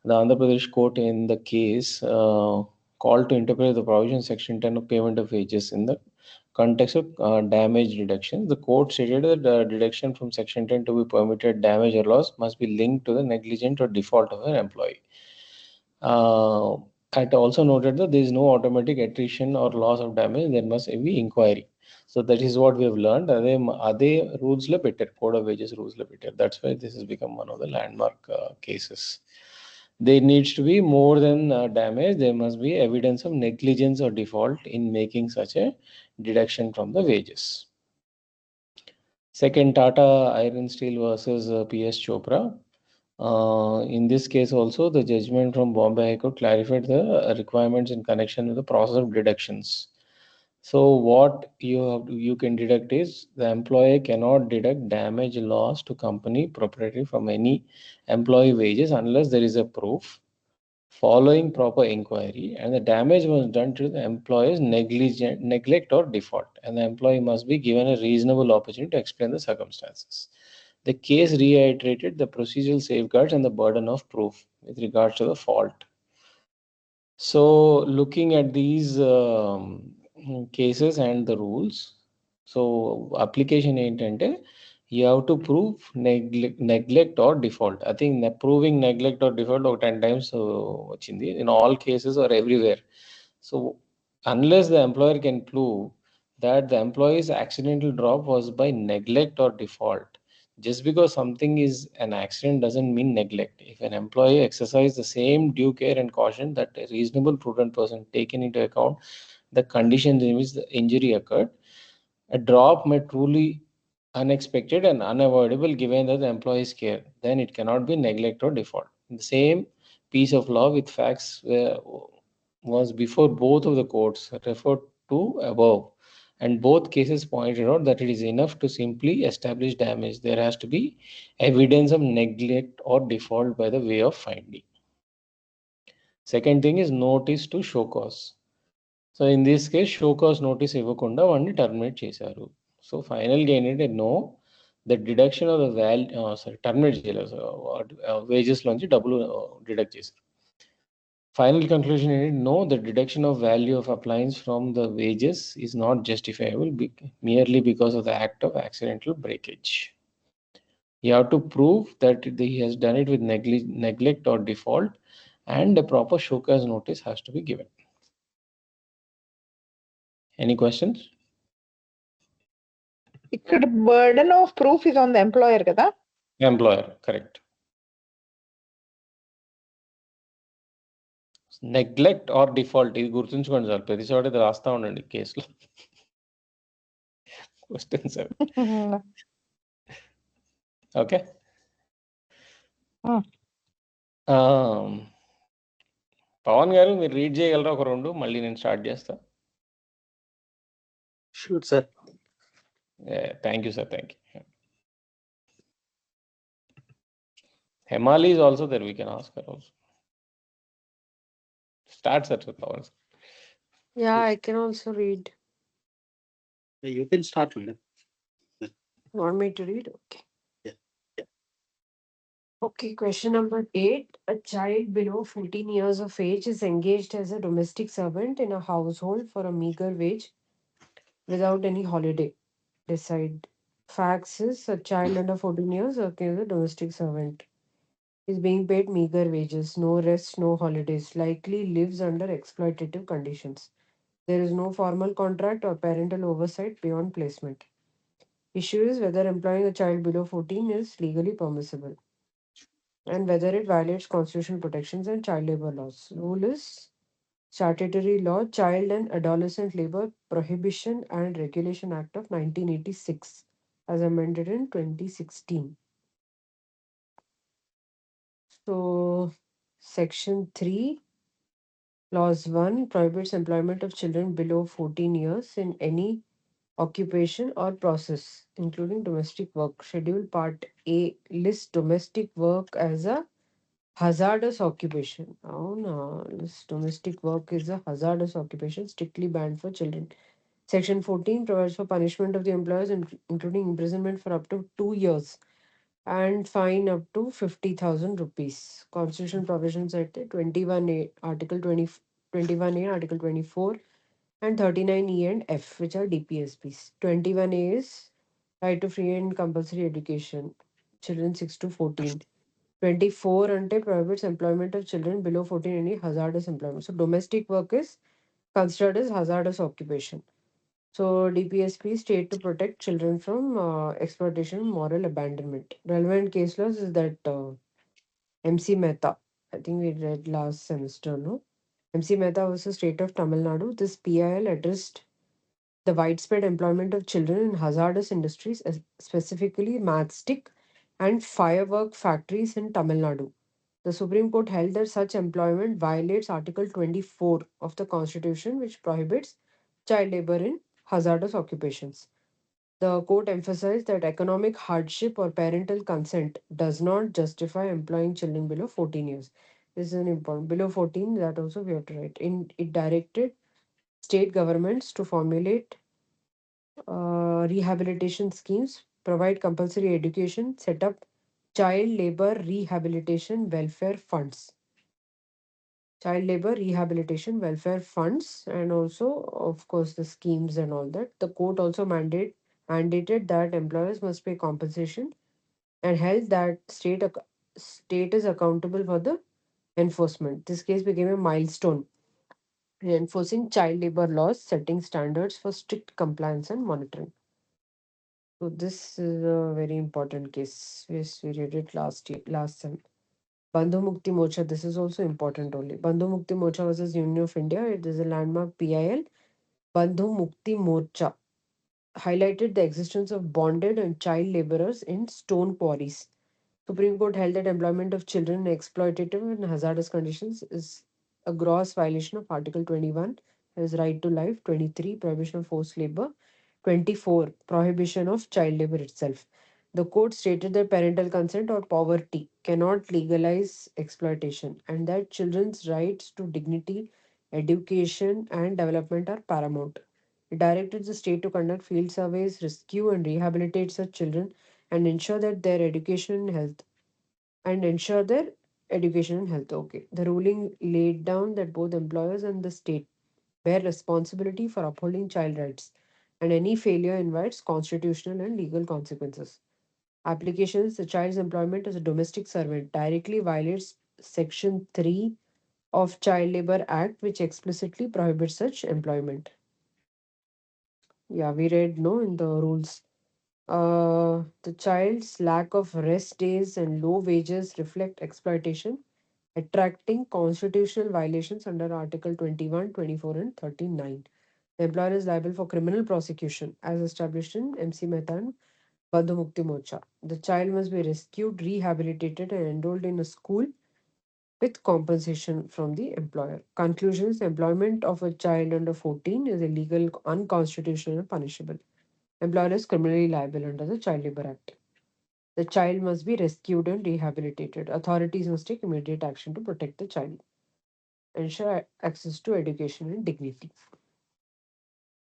The Andhra Pradesh court in the case called to interpret the provision Section 10 of payment of wages in the context of damage reduction. The court stated that the deduction from Section 10 to be permitted damage or loss must be linked to the negligent or default of an employee. It also noted that there is no automatic attrition or loss of damage. There must be inquiry. So that is what we have learned. Are rules better? Code of wages rules better. That's why this has become one of the landmark cases. There needs to be more than damage. There must be evidence of negligence or default in making such a deduction from the wages. Second, Tata Iron Steel versus PS Chopra. In this case also, the judgment from Bombay High Court clarified the requirements in connection with the process of deductions. So what you can deduct is the employer cannot deduct damage loss to company proprietary from any employee wages unless there is a proof following proper inquiry, and the damage was done to the employer's neglect or default, and the employee must be given a reasonable opportunity to explain the circumstances. The case reiterated the procedural safeguards and the burden of proof with regards to the fault. So, looking at these cases and the rules, so application ఏంటంటే you have to prove neglect or default. I think proving neglect or default ఒక 10 times వచ్చింది in all cases or everywhere. So unless the employer can prove that the employee's accidental drop was by neglect or default, just because something is an accident doesn't mean neglect. If an employee exercises the same due care and caution that a reasonable prudent person taken into account the conditions in which the injury occurred, a drop may truly unexpected and unavoidable given that the employee's care, then it cannot be neglect or default. The same piece of law with facts was before both of the courts referred to above, and both cases pointed out that it is enough to simply establish damage. There has to be evidence of neglect or default by the way of finding. Second thing is notice to show cause. So in this case, show cause notice ఇవ్వకుండా వాడిని terminate చేశారు. So ఫైనల్గా ఏంటంటే know the deduction of the terminate చేయలేదు, వేజెస్లోంచి డబ్బులు deduct చేశారు. Final conclusion is no, the deduction of value of appliance from the wages is not justifiable merely because of the act of accidental breakage. You have to prove that he has done it with neglect or default, and a proper show cause notice has to be given. Any questions? ఇక్కడ burden of proof is on the employer కదా? Employer, correct. Neglect or default ఇది గుర్తుంచుకోండి sir, ప్రతి చోట ఇది రాస్తా ఉండండి కేసులో క్వశ్చన్ సార్. ఓకే, పవన్ గారు మీరు రీడ్ చేయగలరా ఒక రెండు, మళ్ళీ నేను స్టార్ట్ చేస్తా. Sure sir. Thank you sir, thank you. Hemali is also there, we can ask her also. Start, sir, with Pawan. Yeah, I can also read. You can start, madam. Want me to read? Okay. Yeah. Okay, question number 8. A child below 14 years of age is engaged as a domestic servant in a household for a meager wage without any holiday. Decide. Facts is a child under 14 years working as a domestic servant is being paid meager wages, no rest, no holidays, likely lives under exploitative conditions. There is no formal contract or parental oversight beyond placement. Issue is whether employing a child below 14 is legally permissible and whether it violates constitutional protections and child labor laws. Rule is Statutory Law, Child and Adolescent Labor Prohibition and Regulation Act of 1986 as amended in 2016. So, Section 3, Clause 1 prohibits employment of children below 14 years in any occupation or process, including domestic work. Schedule Part A lists domestic work as a hazardous occupation. Oh no, this domestic work is a hazardous occupation strictly banned for children. Section 14 provides for punishment of the employers, including imprisonment for up to 2 years and fine up to 50,000 rupees. Constitutional provisions at 21A, Article 21A, Article 24, and 39E and F, which are DPSPs. 21A is right to free and compulsory education, children 6 to 14. 24 ante prohibits employment of children below 14 any hazardous employment. So domestic work is considered as hazardous occupation. So DPSP state to protect children from exploitation, moral abandonment. Relevant case laws is that MC Mehta. I think we read last semester, no? MC Mehta versus State of Tamil Nadu. This PIL addressed the widespread employment of children in hazardous industries, specifically matchstick and firework factories in Tamil Nadu. The Supreme Court held that such employment violates Article 24 of the Constitution, which prohibits child labor in hazardous occupations. The court emphasized that economic hardship or parental consent does not justify employing children below 14 years. This is an important below 14, that also we have to write. It directed state governments to formulate rehabilitation schemes, provide compulsory education, set up child labor rehabilitation welfare funds. Child labor rehabilitation welfare funds, and also, of course, the schemes and all that. The court also mandated that employers must pay compensation and held that state is accountable for the enforcement. This case became a milestone in enforcing child labor laws, setting standards for strict compliance and monitoring. So this is a very important case. Yes, we read it last time. Bandhu Mukti Morcha, this is also important only. Bandhu Mukti Morcha versus Union of India. It is a landmark PIL. Bandhu Mukti Morcha highlighted the existence of bonded and child laborers in stone quarries. Supreme Court held that employment of children in exploitative and hazardous conditions is a gross violation of Article 21, that is right to life, 23, prohibition of forced labor, 24, prohibition of child labor itself. The court stated that parental consent or poverty cannot legalize exploitation and that children's rights to dignity, education, and development are paramount. It directed the state to conduct field surveys, rescue and rehabilitate such children, and ensure that their education and health and ensure their education and health. Okay. The ruling laid down that both employers and the state bear responsibility for upholding child rights, and any failure invites constitutional and legal consequences. Applications: the child's employment as a domestic servant directly violates Section 3 of Child Labor Act, which explicitly prohibits such employment. Yeah, we read no in the rules. The child's lack of rest days and low wages reflect exploitation, attracting constitutional violations under Article 21, 24, and 39. The employer is liable for criminal prosecution as established in MC Mehta and Bandhu Mukti Morcha. The child must be rescued, rehabilitated, and enrolled in a school with compensation from the employer. Conclusions: employment of a child under 14 is illegal, unconstitutional, and punishable. Employer is criminally liable under the Child Labor Act. The child must be rescued and rehabilitated. Authorities must take immediate action to protect the child. Ensure access to education and dignity.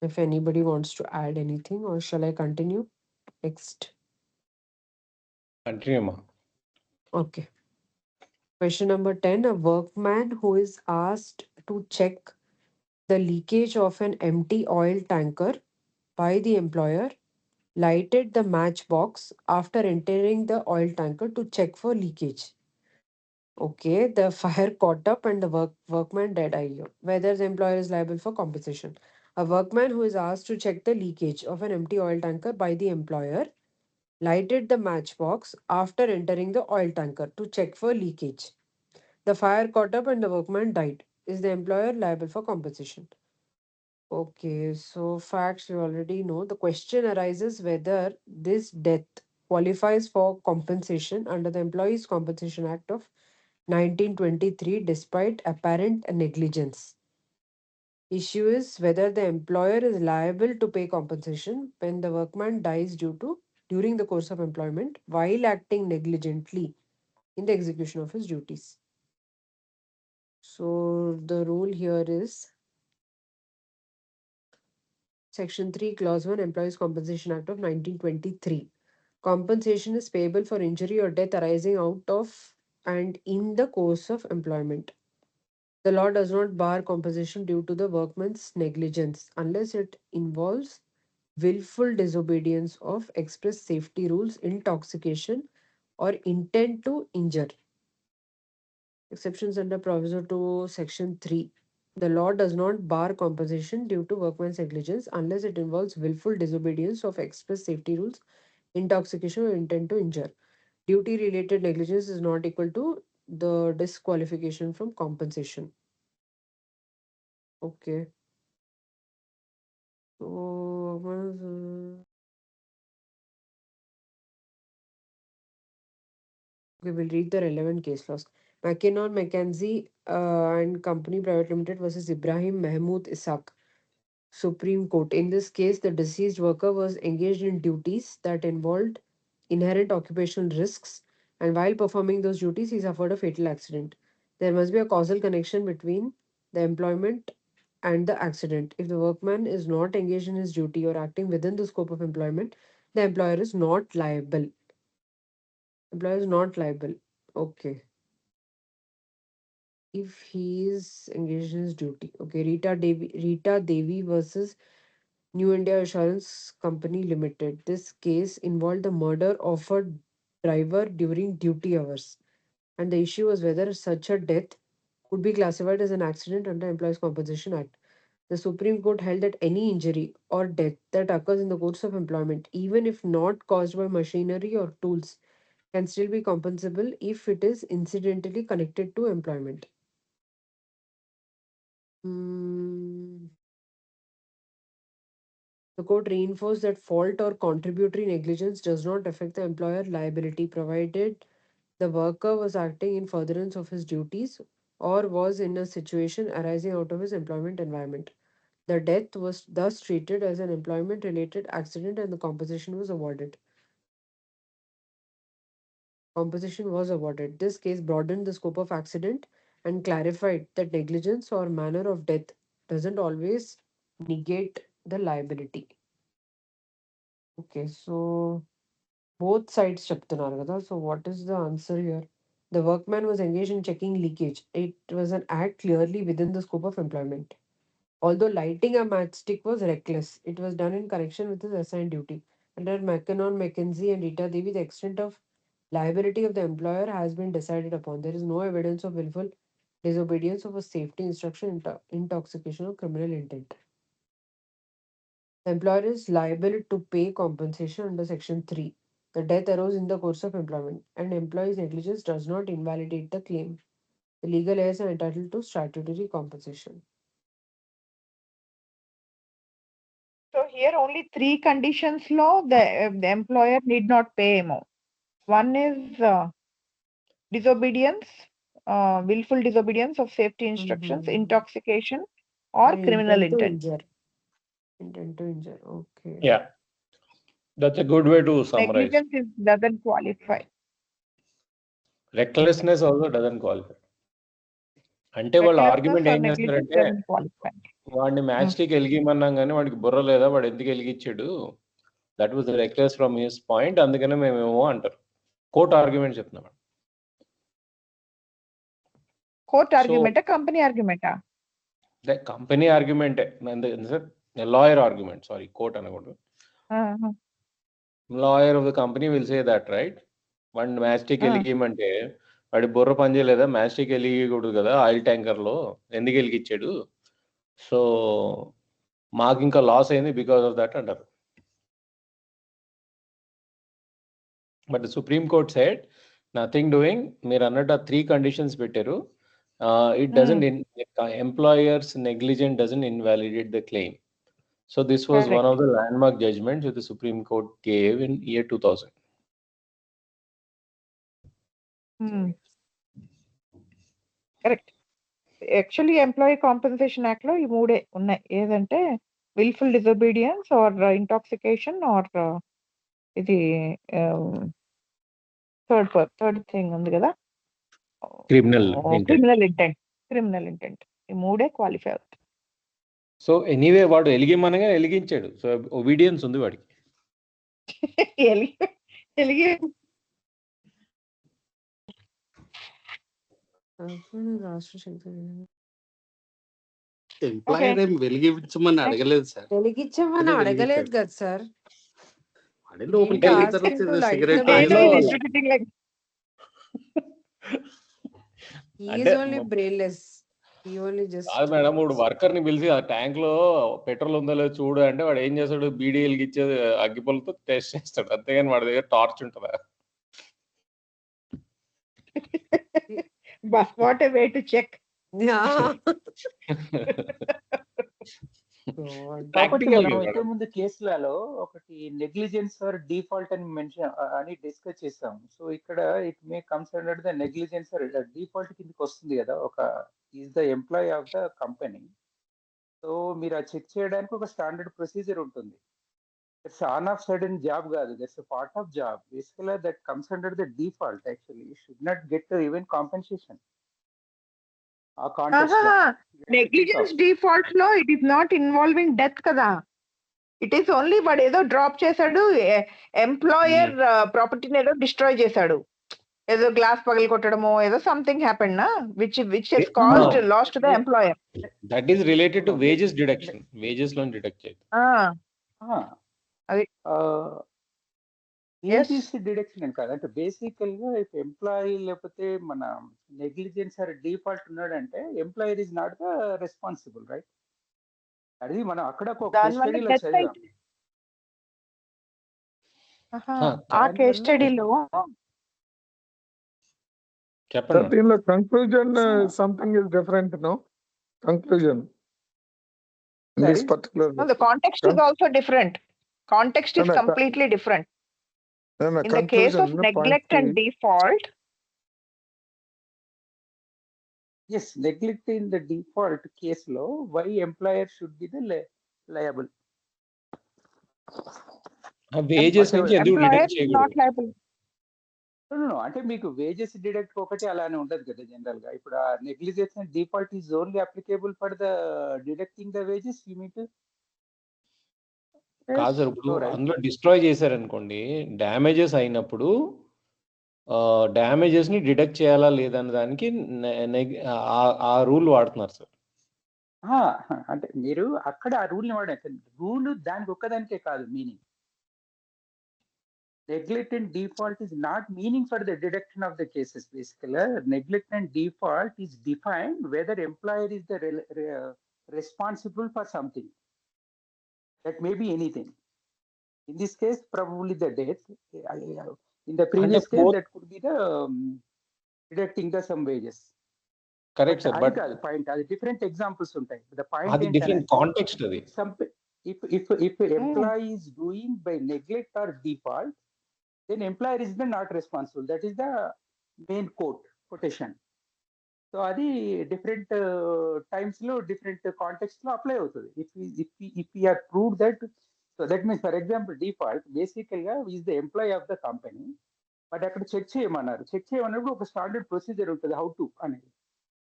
If anybody wants to add anything, or shall I continue? Next. Continue, ma. Okay. Question number 10. A workman who is asked to check the leakage of an empty oil tanker by the employer lighted the matchbox after entering the oil tanker to check for leakage. Okay, the fire caught up and the workman died. Whether the employer is liable for compensation. A workman who is asked to check the leakage of an empty oil tanker by the employer lighted the matchbox after entering the oil tanker to check for leakage. The fire caught up and the workman died. Is the employer liable for compensation? Okay, so facts we already know. The question arises whether this death qualifies for compensation under the Employees Compensation Act of 1923 despite apparent negligence. Issue is whether the employer is liable to pay compensation when the workman dies during the course of employment while acting negligently in the execution of his duties. So the rule here is Section 3, Clause 1, Employees Compensation Act of 1923. Compensation is payable for injury or death arising out of and in the course of employment. The law does not bar compensation due to the workman's negligence unless it involves willful disobedience of express safety rules, intoxication, or intent to injure. Exceptions under proviso to Section 3. The law does not bar compensation due to workman's negligence unless it involves willful disobedience of express safety rules, intoxication, or intent to injure. Duty related negligence is not equal to the disqualification from compensation. Okay. So, we will read the relevant case laws. McKinnon, McKenzie and Company Private Limited versus Ibrahim Mahmood Isaac. Supreme Court. In this case, the deceased worker was engaged in duties that involved inherent occupational risks, and while performing those duties, he suffered a fatal accident. There must be a causal connection between the employment and the accident. If the workman is not engaged in his duty or acting within the scope of employment, the employer is not liable. Employer is not liable. Okay. If he is engaged in his duty. Okay. Rita Devi versus New India Assurance Company Limited. This case involved the murder of a driver during duty hours, and the issue was whether such a death could be classified as an accident under Employees Compensation Act. The Supreme Court held that any injury or death that occurs in the course of employment, even if not caused by machinery or tools, can still be compensable if it is incidentally connected to employment. Hmm. The court reinforced that fault or contributory negligence does not affect the employer liability provided the worker was acting in furtherance of his duties or was in a situation arising out of his employment environment. The death was thus treated as an employment related accident and the compensation was awarded. Compensation was awarded. This case broadened the scope of accident and clarified that negligence or manner of death doesn't always negate the liability. Okay, so both sides చెప్తున్నారు కదా. So what is the answer here? The workman was engaged in checking leakage. It was an act clearly within the scope of employment. Although lighting a matchstick was reckless, it was done in connection with his assigned duty. Under McKinnon, McKenzie, and Rita Devi, the extent of liability of the employer has been decided upon. There is no evidence of willful disobedience of a safety instruction, intoxication, or criminal intent. The employer is liable to pay compensation under Section 3. The death arose in the course of employment, and employee's negligence does not invalidate the claim. The legal heirs are entitled to statutory compensation. So here only 3 conditions law, the employer need not pay more. One is disobedience, willful disobedience of safety instructions, intoxication, or And criminal intent to intent. injure. Intent to injure. Okay. Yeah, that's a good way to summarize. Negligence doesn't qualify. Recklessness also doesn't qualify. అంటే వాళ్ళ Recklessness argument or ఏం negligence చేస్తున్నారంటే doesn't qualify. వాడిని match stick వెలిగిమన్నాం కానీ వాడికి బుర్ర లేదా, వాడు ఎందుకు వెలిగించాడు, that was reckless from his point, అందుకనే మేమేమో అంటారు. కోర్ట్ ఆర్గ్యుమెంట్ చెప్తున్నాం. కోర్ట్ ఆర్గ్యుమెంటా కంపెనీ ఆర్గ్యుమెంటా? కంపెనీ ఆర్గ్యుమెంటే, లాయర్ ఆర్గ్యుమెంట్, సారీ కోర్ట్ అనకూడదు. Lawyer of the company will say that right, వాడిని మ్యాచ్ స్టిక్ వెలిగియమంటే వాడి బుర్ర పని చేయలేదా, మ్యాచ్ స్టిక్ వెలిగకూడదు కదా ఆయిల్ ట్యాంకర్ లో, ఎందుకు వెలిగించాడు, సో మాకు ఇంకా లాస్ అయింది బికాస్ ఆఫ్ దట్ అంటారు. But supreme court said nothing doing, మీరు అన్నట్టు 3 కండిషన్స్ పెట్టారు. It doesn't employer's negligence doesn't invalidate the claim. So this was one of the landmark judgments that the Supreme Court gave in year 2000. Correct. Actually Employee Compensation Act లో ఈ మూడే ఉన్నాయి. ఏదంటే willful disobedience or intoxication or ఇది third thing ఉంది కదా, Criminal intent. ఈ మూడే క్వాలిఫై అవుతాయి. సో ఎనీవే వాడు ఎలిగిమనగా ఎలిగించాడు, సో ఒబీడియన్స్ ఉంది వాడికి. రాష్ట్ర ఎంప్లాయర్ ఏం వెలిగించమని అడగలేదు సార్. వెలిగించమని అదే అడగలేదు వెలిగించాడు. కదా సార్. వాడే లోపలికి Didn't వెళ్ళిన ask తర్వాత him to light cigarette the Data match. is distributing like He అంటే is only brainless. He only just కాదు మేడం, ఇప్పుడు వర్కర్ ని పిలిచి ఆ ట్యాంక్ లో పెట్రోల్ ఉందో లేదో చూడు అంటే వాడు ఏం చేస్తాడు, బీడీ వెలిగించేది అగ్గిపుల్లతో టెస్ట్ చేస్తాడు, అంతేగాని వాడి దగ్గర టార్చ్ ఉంటుందా? but what a way to check. yeah. కాబట్టి ప్రాక్టికల్ మనం గా ఇంతకు మేడం. ముందు కేసులలో ఒకటి నెగ్లిజెన్స్ ఆర్ డిఫాల్ట్ అని మెన్షన్ అని డిస్కస్ చేసాం. సో ఇక్కడ it may comes under the negligence or default కిందకి వస్తుంది కదా. ఒక is the employee of the company. So మీరు ఆ చెక్ చేయడానికి ఒక స్టాండర్డ్ ప్రొసీజర్ ఉంటుంది. It's on of sudden job కాదు, that's a part of job. Basically that comes under the default. Actually should not get even compensation ఆ context లో. Negligence default లో it is not involving death కదా. It is only వాడు ఏదో drop చేశాడు, employer ప్రాపర్టీని ఏదో డిస్ట్రాయ్ చేశాడు, ఏదో గ్లాస్ పగలు కొట్టడమో ఏదో సంథింగ్ హ్యాపెండ్ నా which he's caused loss to the employer. That is related to wages deduction. Wages లో డిడక్ట్ చేయదు అది. వేజెస్ డిడక్షన్ అని కాదు. అంటే బేసికల్ గా ఇఫ్ ఎంప్లాయీ లేకపోతే మన నెగ్లిజెన్స్ ఆర్ డిఫాల్ట్ ఉన్నాడంటే employer is not the responsible, right? అది మనం అక్కడ ఒక కేస్ స్టడీలో చదివాం. ఆ కేస్ స్టడీలో చెప్పండి. 13 లో conclusion something is different, no? Conclusion in this particular. no, the context is also different. Context is completely different. In the case of neglect and default, yes, neglect in the default case లో why employer should be the liable. Wages నుంచి ఎందుకు employer deduct is చేయకూడదు? not liable. No, అంటే మీకు wages deduct ఒకటి అలానే ఉండదు కదా జనరల్ గా. ఇప్పుడు ఆ negligence and default is only applicable for the deducting the wages. You mean to కాదు సార్, ఇప్పుడు అందులో డిస్ట్రాయ్ చేశారనుకోండి, డ్యామేజెస్ అయినప్పుడు డ్యామేజెస్ ని డిడక్ట్ చేయాలా లేదన్న దానికి ఆ రూల్ వాడుతున్నారు సార్. అంటే మీరు అక్కడ ఆ రూల్ ని వాడారు. రూల్ దానికి ఒక్కదానికే కాదు meaning. Neglect and default is not meaning for the deduction of the cases. Basically, neglect and default is defined whether employer is the responsible for something. That may be anything. In this case, probably the death. In the previous case, that could be the deducting the some wages. Correct, sir. But point, different examples ఉంటాయి. The point అది different context అది. If employee is doing by neglect or default, then employer is the not responsible. That is the main quotation. So adi different times lo different context lo apply avutundi. If we are proved that, so that means for example default basically is the employee of the company, but akkada check cheyamanaru oka standard procedure untadi how to anedi.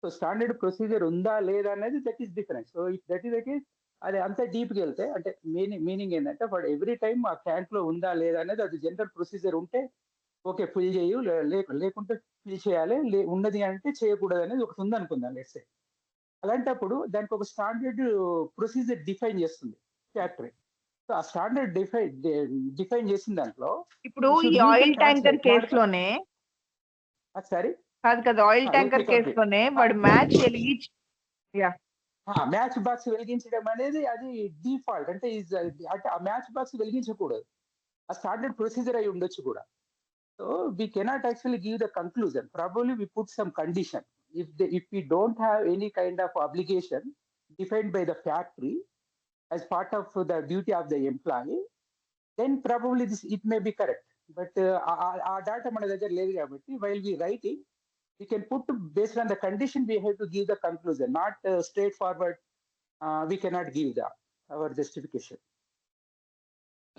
So standard procedure unda leda anedi that is different. So if that is the case, అది అంత డీప్కి వెళ్తే అంటే meaning ఏంటంటే for every time ఆ can't లో ఉందా లేదా అనేది అది జనరల్ ప్రొసీజర్ ఉంటే ఓకే ఫిల్ చేయు, లేకుంటే ఫిల్ చేయాలి, ఉన్నది అంటే చేయకూడదు అనేది ఒకటి ఉంది అనుకుందాం లెట్స్ సే. అలాంటప్పుడు దానికి ఒక స్టాండర్డ్ ప్రొసీజర్ డిఫైన్ చేస్తుంది ఫ్యాక్టరీ. సో ఆ స్టాండర్డ్ డిఫైన్ చేసిన దాంట్లో ఇప్పుడు ఈ ఆయిల్ ట్యాంకర్ కేసులోనే సరే కాదు కదా, ఆయిల్ ట్యాంకర్ కేసులోనే వాడు మ్యాచ్ వెలిగించి మ్యాచ్ బాక్స్ వెలిగించడం అనేది అది డిఫాల్ట్. అంటే అంటే ఆ మ్యాచ్ బాక్స్ వెలిగించకూడదు, ఆ స్టాండర్డ్ ప్రొసీజర్ అయి ఉండొచ్చు కూడా. So we cannot actually give the conclusion. Probably we put some condition. If we don't have any kind of obligation defined by the factory as part of the duty of the employee, then probably it may be correct. But our data మన దగ్గర లేదు కాబట్టి while we writing, we can put based on the condition we have to give the conclusion, not straightforward. We cannot give our justification.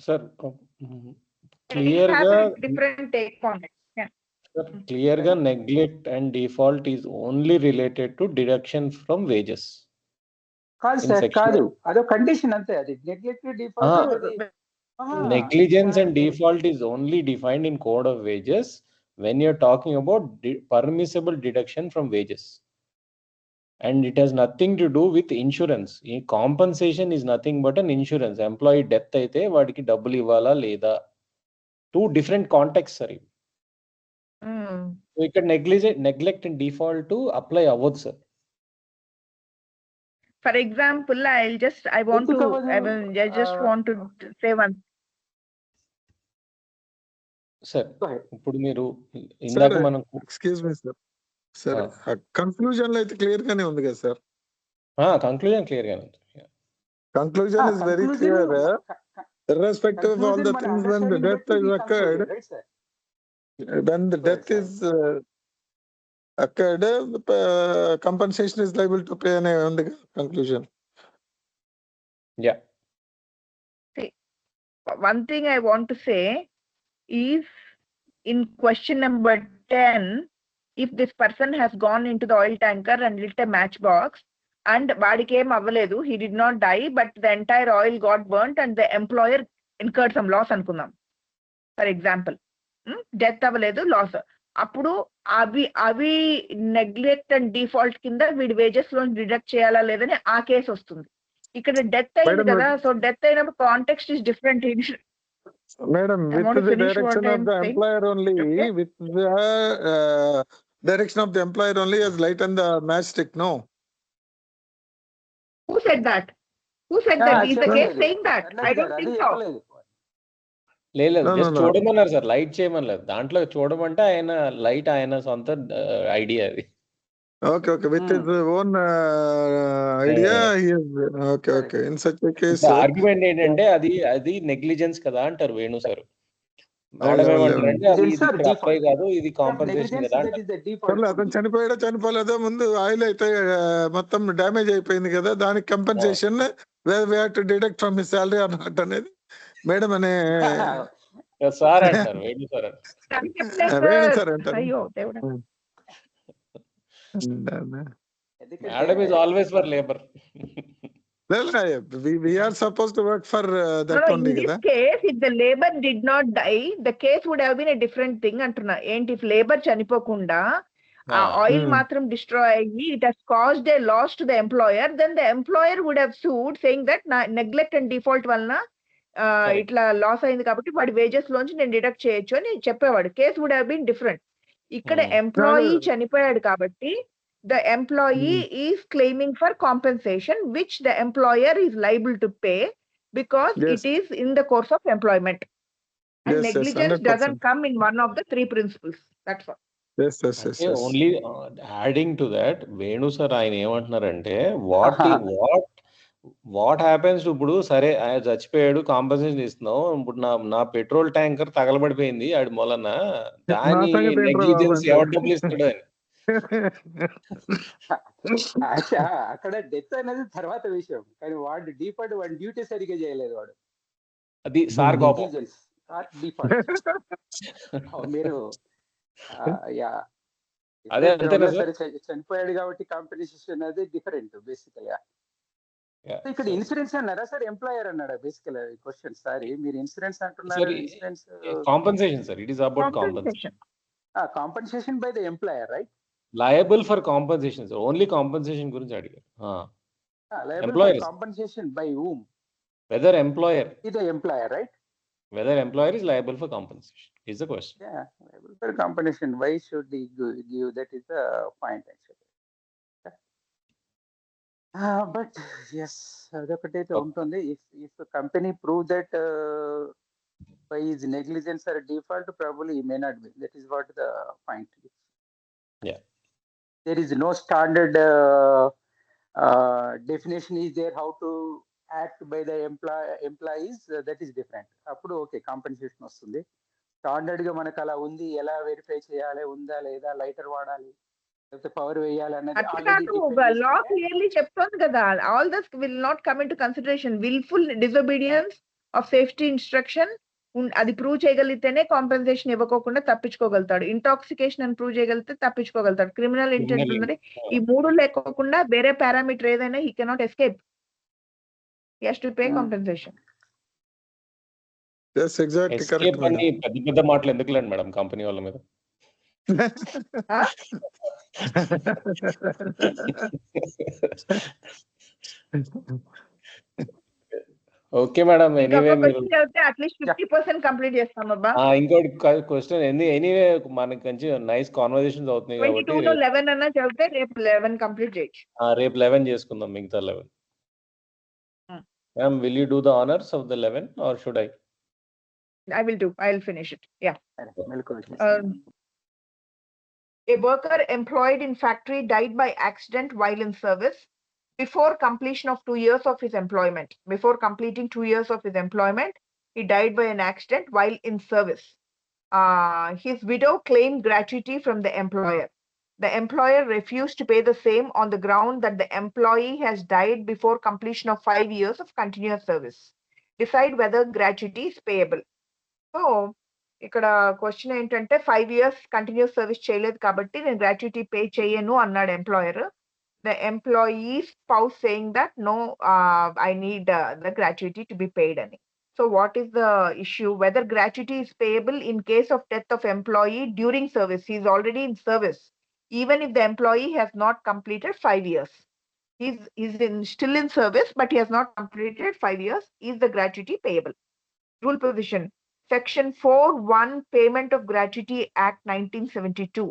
Sir, clear ga different take on it. Sir, clear ga neglect and default is only related to deduction from wages. కాదు sir, కాదు, అదో condition అంతే. అది neglect default. Negligence and default is only defined in code of wages when you're talking about permissible deduction from wages. And it has nothing to do with insurance. ఈ compensation is nothing but an insurance. Employee death అయితే వాడికి డబ్బులు ఇవ్వాలా లేదా, 2 different contexts sir. ఇక్కడ neglect and default apply అవ్వదు sir. For example I just want to say one. Sir ఇప్పుడు మీరు ఇందాక మనం excuse me sir, sir conclusion లో అయితే క్లియర్ గానే ఉంది కదా సార్? కంక్లూజన్ క్లియర్ గానే ఉంది. Conclusion is very clear. Irrespective of all the things, when the death is occurred, when the death is occurred, compensation is liable to pay on the conclusion. Yeah. See, one thing I want to say is in question number 10, if this person has gone into the oil tanker and lit a matchbox and వాడికి ఏం అవ్వలేదు, he did not die, but the entire oil got burnt and the employer incurred some loss అనుకుందాం for example. Death అవ్వలేదు, loss. అప్పుడు అవి neglect and default కింద వీడి wages లో డిడక్ట్ చేయాలా లేదని ఆ కేసు వస్తుంది. ఇక్కడ డెత్ అయింది కదా, సో డెత్ అయినప్పుడు context is different. Madam, with the direction of the employer only, with the direction of the employer only has lightened the matchstick, no? Who said that? Who said that? Is the case saying that? I don't think so. లేదు, just చూడమన్నారు sir, light చేయమనలేదు. దాంట్లో చూడమంటే ఆయన light ఆయన సొంత idea అది. Okay, with his own idea, he is okay. In such a case, argument ఏంటంటే అది negligence కదా అంటారు వేణు సార్. మేడం ఏమంటారంటే అది అప్లై కాదు, ఇది కాంపన్సేషన్ కదా అంటారు. అతను చనిపోయాడో చనిపోలేదో, ముందు ఆయిల్ అయితే మొత్తం డ్యామేజ్ అయిపోయింది కదా, దానికి compensation to deduct from his salary or not అనేది మేడం అనే సార్ అంటారు, వేణు సార్ అంటారు. Madam is always for labor. We are supposed to work for that only. In this case, if the labor did not die, the case would have been a different thing. Antuna, and if labor chanipokunda, oil matram destroy, it has caused a loss to the employer, then the employer would have sued, saying that neglect and default valna itla loss ayindi kabatti vaadi wages lonchi nenu deduct cheyochu ani cheppevadu. Case would have been different. Ikkada employee chanipoyadu kabatti the employee is claiming for compensation, which the employer is liable to pay because it is in the course of employment. And negligence doesn't come in one of the 3 principles. That's all. Yes. Only adding to that, Venu sir, ఆయన ఏమంటున్నారంటే what happens ఇప్పుడు, సరే ఆయన చచ్చిపోయాడు, compensation ఇస్తున్నావు, ఇప్పుడు నా petrol tanker తగలబడిపోయింది ఆడి మూలన, దాని నెగ్లిజెన్స్ ఎవరు డబ్బులు ఇస్తాడు అని. అక్కడ డెత్ అనేది తర్వాత విషయం, కానీ వాడు డిఫాల్ట్ వాడి డ్యూటీ సరిగ్గా చేయలేదు, వాడు అది సార్ కోపం. మీరు అదే అంతేనా సార్? చనిపోయాడు కాబట్టి కాంపెన్సేషన్ అనేది డిఫరెంట్ బేసికల్ గా. ఇక్కడ ఇన్సూరెన్స్ అన్నారా సార్, ఎంప్లాయర్ అన్నాడా బేసికల్ క్వశ్చన్? సారీ, మీరు ఇన్సూరెన్స్ అంటున్నారు. Insurance compensation sir, it is about compensation. Compensation by the employer, right? Liable for compensation sir, only compensation గురించి అడిగారు. Employer compensation by whom? Whether employer is the employer, right? Whether employer is liable for compensation is the question. Yeah, liable for compensation. Why should he give? That is the point actually. But yes, adaptate untundi. If the company prove that by his negligence or default, probably he may not be. That is what the point is. Yeah. There is no standard definition is there how to act by the employees. That is different. Appudu okay, compensation వస్తుంది. Standard గా మనకు అలా ఉంది, ఎలా verify చేయాలి, ఉందా లేదా, lighter వాడాలి లేకపోతే పవర్ వేయాలి అన్నది లా క్లియర్లీ చెప్తోంది కదా. All this will not come into consideration. Wilful disobedience of safety instruction అది ప్రూవ్ చేయగలిగితేనే కాంపెన్సేషన్ ఇవ్వకోకుండా తప్పించుకోగలుగుతాడు. ఇంటాక్సికేషన్ అని ప్రూవ్ చేయగలిగితే తప్పించుకోగలుగుతాడు. క్రిమినల్ ఇంటెంట్ ఉందంటే ఈ 3 లేకోకుండా వేరే పారామీటర్ ఏదైనా he cannot escape. He has to pay compensation. Yes, exactly. Correct. పెద్ద మాటలు ఎందుకులేండి మేడం కంపెనీ వాళ్ళ మీద. ఓకే మేడం, ఎనీవే మీరు అట్లీస్ట్ 50% కంప్లీట్ చేస్తాం అబ్బా. ఇంకోటి క్వశ్చన్ ఎనీవే మనకి కొంచెం నైస్ కాన్వర్జేషన్స్ అవుతున్నాయి కాబట్టి 22 లో 11 అన్నా చదివితే రేపు 11 కంప్లీట్ చేయొచ్చు. రేపు 11 చేసుకుందాం, మిగతా 11. Ma'am, will you do the honours of the 11 or should I? I will do. I will finish it. Yeah. Um, A worker employed in factory died by accident while in service before completion of 2 years of his employment. Before completing 2 years of his employment, he died by an accident while in service. His widow claimed gratuity from the employer. The employer refused to pay the same on the ground that the employee has died before completion of 5 years of continuous service. Decide whether gratuity is payable. So ఇక్కడ question ఏంటంటే 5 years continuous service చేయలేదు కాబట్టి నేను gratuity pay చేయను అన్నాడు employer. The employee spouse saying that no, I need the gratuity to be paid అని. So what is the issue? Whether gratuity is payable in case of death of employee during service. He is already in service even if the employee has not completed 5 years. Still in service but he has not completed 5 years. Is the gratuity payable? Rule provision. Section 4(1) Payment of Gratuity Act 1972.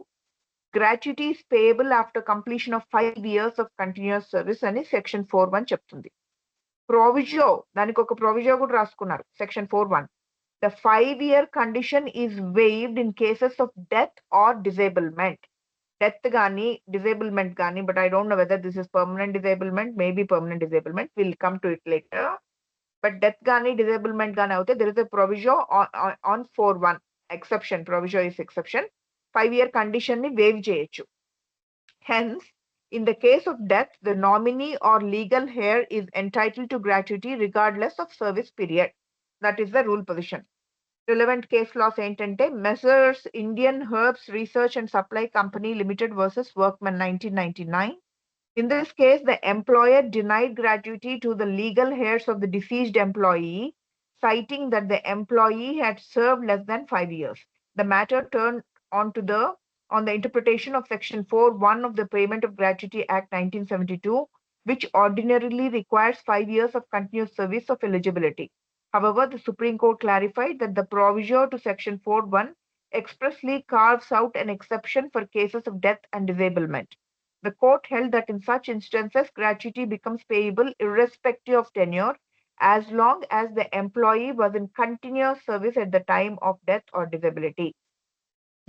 Gratuity is payable after completion of 5 years of continuous service అని section 4(1) చెప్తుంది. Proviso, దానికి ఒక proviso కూడా రాసుకున్నారు section 4(1). The 5-year condition is waived in cases of death or disablement. Death గానీ disablement గానీ, but I don't know whether this is permanent disablement, maybe permanent disablement. We'll come to it later. But death గానీ disablement గానీ అవుతే there is a proviso on 4(1). Exception, proviso is exception. 5-year condition ని waive చేయొచ్చు. Hence, in the case of death, the nominee or legal heir is entitled to gratuity regardless of service period. That is the rule position. Relevant case laws ఏంటంటే Messrs Indian Herbs Research and Supply Company Limited versus Workman 1999. In this case, the employer denied gratuity to the legal heirs of the deceased employee, citing that the employee had served less than 5 years. The matter turned on the interpretation of Section 4(1) of the Payment of Gratuity Act 1972, which ordinarily requires 5 years of continuous service of eligibility. However, the Supreme Court clarified that the proviso to Section 4(1) expressly carves out an exception for cases of death and disablement. The court held that in such instances, gratuity becomes payable irrespective of tenure as long as the employee was in continuous service at the time of death or disability.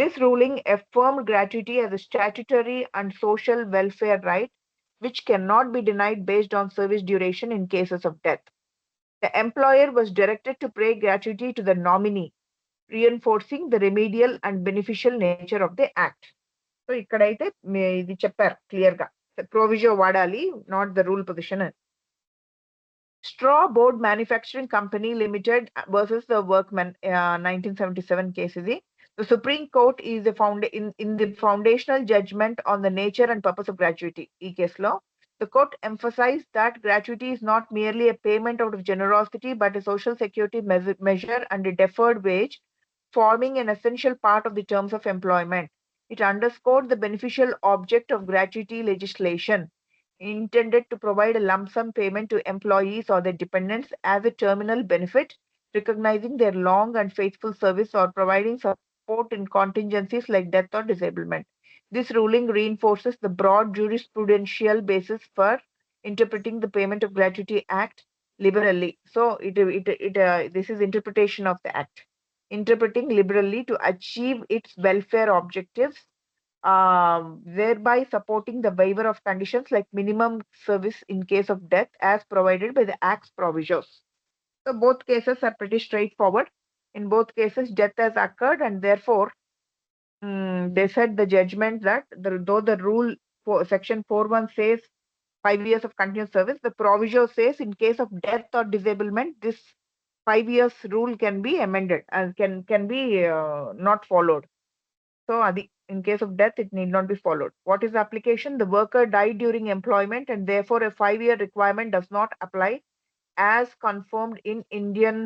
This ruling affirmed gratuity as a statutory and social welfare right, which cannot be denied based on service duration in cases of death. The employer was directed to pay gratuity to the nominee, reinforcing the remedial and beneficial nature of the act. So ఇక్కడైతే ఇది చెప్పారు clear గా, proviso వాడాలి, not the rule position. Straw Board Manufacturing Company Limited versus the Workman 1977 case ఇది. The Supreme Court is in the foundational judgment on the nature and purpose of gratuity. ఈ కేసులో the court emphasized that gratuity is not merely a payment out of generosity but a social security measure and a deferred wage, forming an essential part of the terms of employment. It underscored the beneficial object of gratuity legislation, intended to provide a lump sum payment to employees or their dependents as a terminal benefit, recognizing their long and faithful service or providing support in contingencies like death or disablement. This ruling reinforces the broad jurisprudential basis for interpreting the Payment of Gratuity Act liberally. So this is interpretation of the Act. Interpreting liberally to achieve its welfare objectives, thereby supporting the waiver of conditions like minimum service in case of death as provided by the Act's provisos. So both cases are pretty straightforward. In both cases, death has occurred and therefore they said the judgment that though the rule for Section 4(1) says 5 years of continuous service, the proviso says in case of death or disablement, this 5 years rule can be amended and can be not followed. So in case of death, it need not be followed. What is the application? The worker died during employment and therefore a 5-year requirement does not apply as confirmed in Indian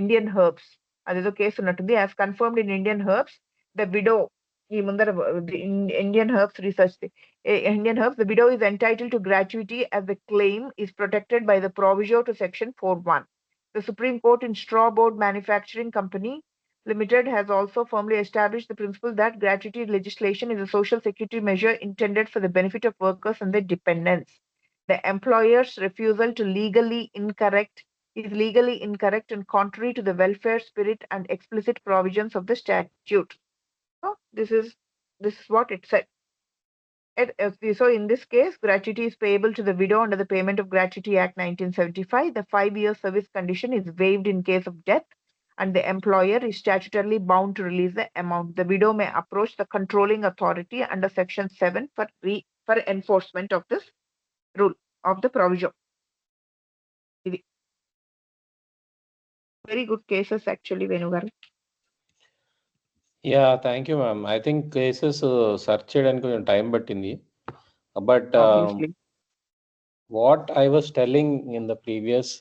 Indian Herbs. That is the case as confirmed in Indian Herbs. The widow Indian Herbs research. Indian Herbs, the widow is entitled to gratuity as the claim is protected by the proviso to Section 4.1. The Supreme Court in Straw Board Manufacturing Company Limited has also firmly established the principle that gratuity legislation is a social security measure intended for the benefit of workers and their dependents. The employer's refusal to is legally incorrect and contrary to the welfare spirit and explicit provisions of the statute. So this is what it said. So in this case, gratuity is payable to the widow under the Payment of Gratuity Act 1975. The 5-year service condition is waived in case of death, and the employer is statutorily bound to release the amount. The widow may approach the controlling authority under Section 7 for enforcement of this rule of the provision. Very good cases actually, Venugaru. Yeah, thank you, ma'am. I think cases searched and time pattindi. But Obviously. what I was telling in the previous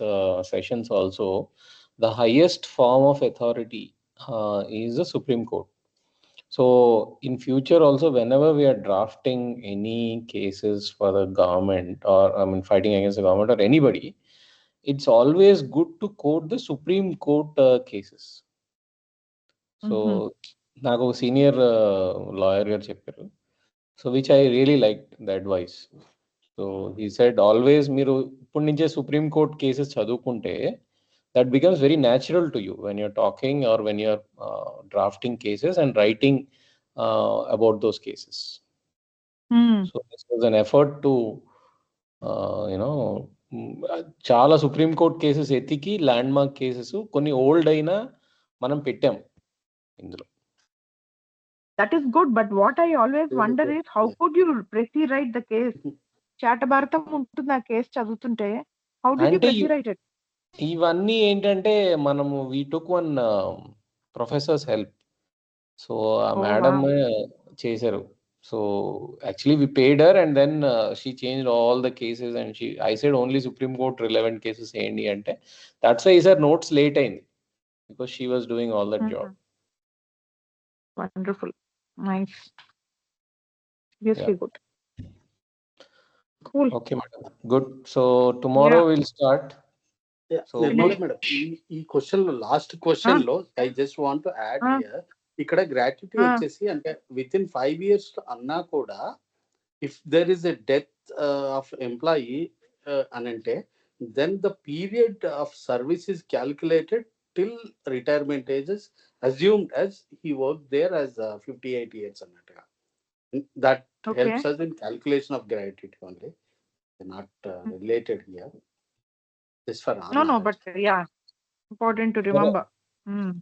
sessions also, the highest form of authority is the Supreme Court. So in future also, whenever we are drafting any cases for the government, or fighting against the government or anybody, it's always good to quote the Supreme Court cases. So నాకు ఒక senior lawyer గారు చెప్పారు, so which I really like the advice. So he said always మీరు ఇప్పటి నుంచే supreme court cases చదువుకుంటే that becomes very natural to you when you're talking or when you're drafting cases and writing about those cases. So this was an effort to చాలా supreme court cases ఎతికి land mark cases కొన్ని old అయినా మనం పెట్టాం ఇందులో. That is good, but what I always wonder is how could you write the case? చాటభారతం ఉంటుంది ఆ case చదువుతుంటే. How did you write it? ఇవన్నీ ఏంటంటే మనము we took one professor's help. So ఆ మేడం చేశారు. So actually we paid her and then she changed all the cases and I said only Supreme Court relevant cases చేయండి అంటే that's why her notes late అయింది, because she was doing all that job. Wonderful. Nice. Obviously good. Cool. Okay, madam. Good. So tomorrow we'll start. So madam, ఈ question లో last question లో I just want to add here, ఇక్కడ gratuity వచ్చేసి అంటే within 5 years అన్నా కూడా if there is a death of employee అని అంటే then the period of service is calculated till retirement ages assumed as he worked there as 58 years అన్నట్టుగా. That helps us in calculation of gratuity only, not related here. Just for no, but yeah, important to remember.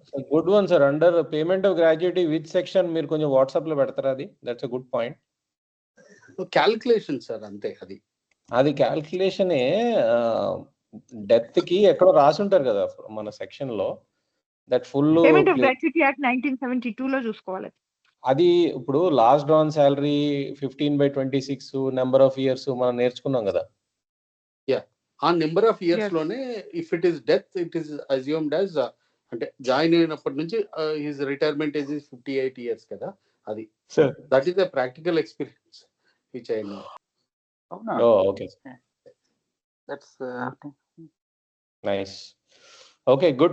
So good one, sir. Under payment of gratuity, which section మీరు కొంచెం WhatsApp లో పెడతారా? అది that's a good point. Calculation sir, అంతే. అది క్యాల్కులేషనే death కి ఎక్కడో రాసి ఉంటారు కదా మన సెక్షన్ లో, that full payment of gratuity act 1972 లో చూసుకోవాలి. అది ఇప్పుడు last drawn salary 15/26 number of years మనం నేర్చుకున్నాం కదా. ఆ నెంబర్ ఆఫ్ ఇయర్స్ లోనే if it is death it is assumed as, అంటే జాయిన్ అయినప్పటి నుంచి హిస్ రిటైర్మెంట్ ఏజ్ 58 years కదా. అది that is the practical experience which I know. Okay, that's nice. Okay, good.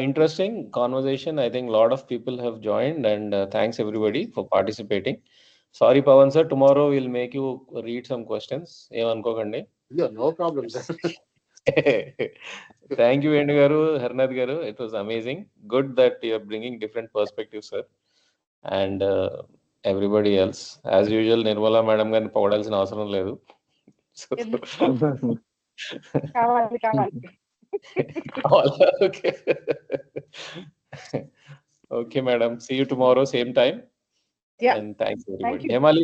Interesting conversation. I think a lot of people have joined, and thanks everybody for participating. Sorry, Pawan sir, tomorrow we'll make you read some questions. Emanukokandi. Yeah, no problem, sir. Thank you, Venu garu, Harnath garu. It was amazing. Good that you're bringing different perspectives, sir. And everybody else. As usual, Nirmala madam garni పొగడాల్సిన అవసరం లేదు. కావాలి. Okay. Okay, madam. See you tomorrow, same time. Yeah. And thanks everybody. Hemali.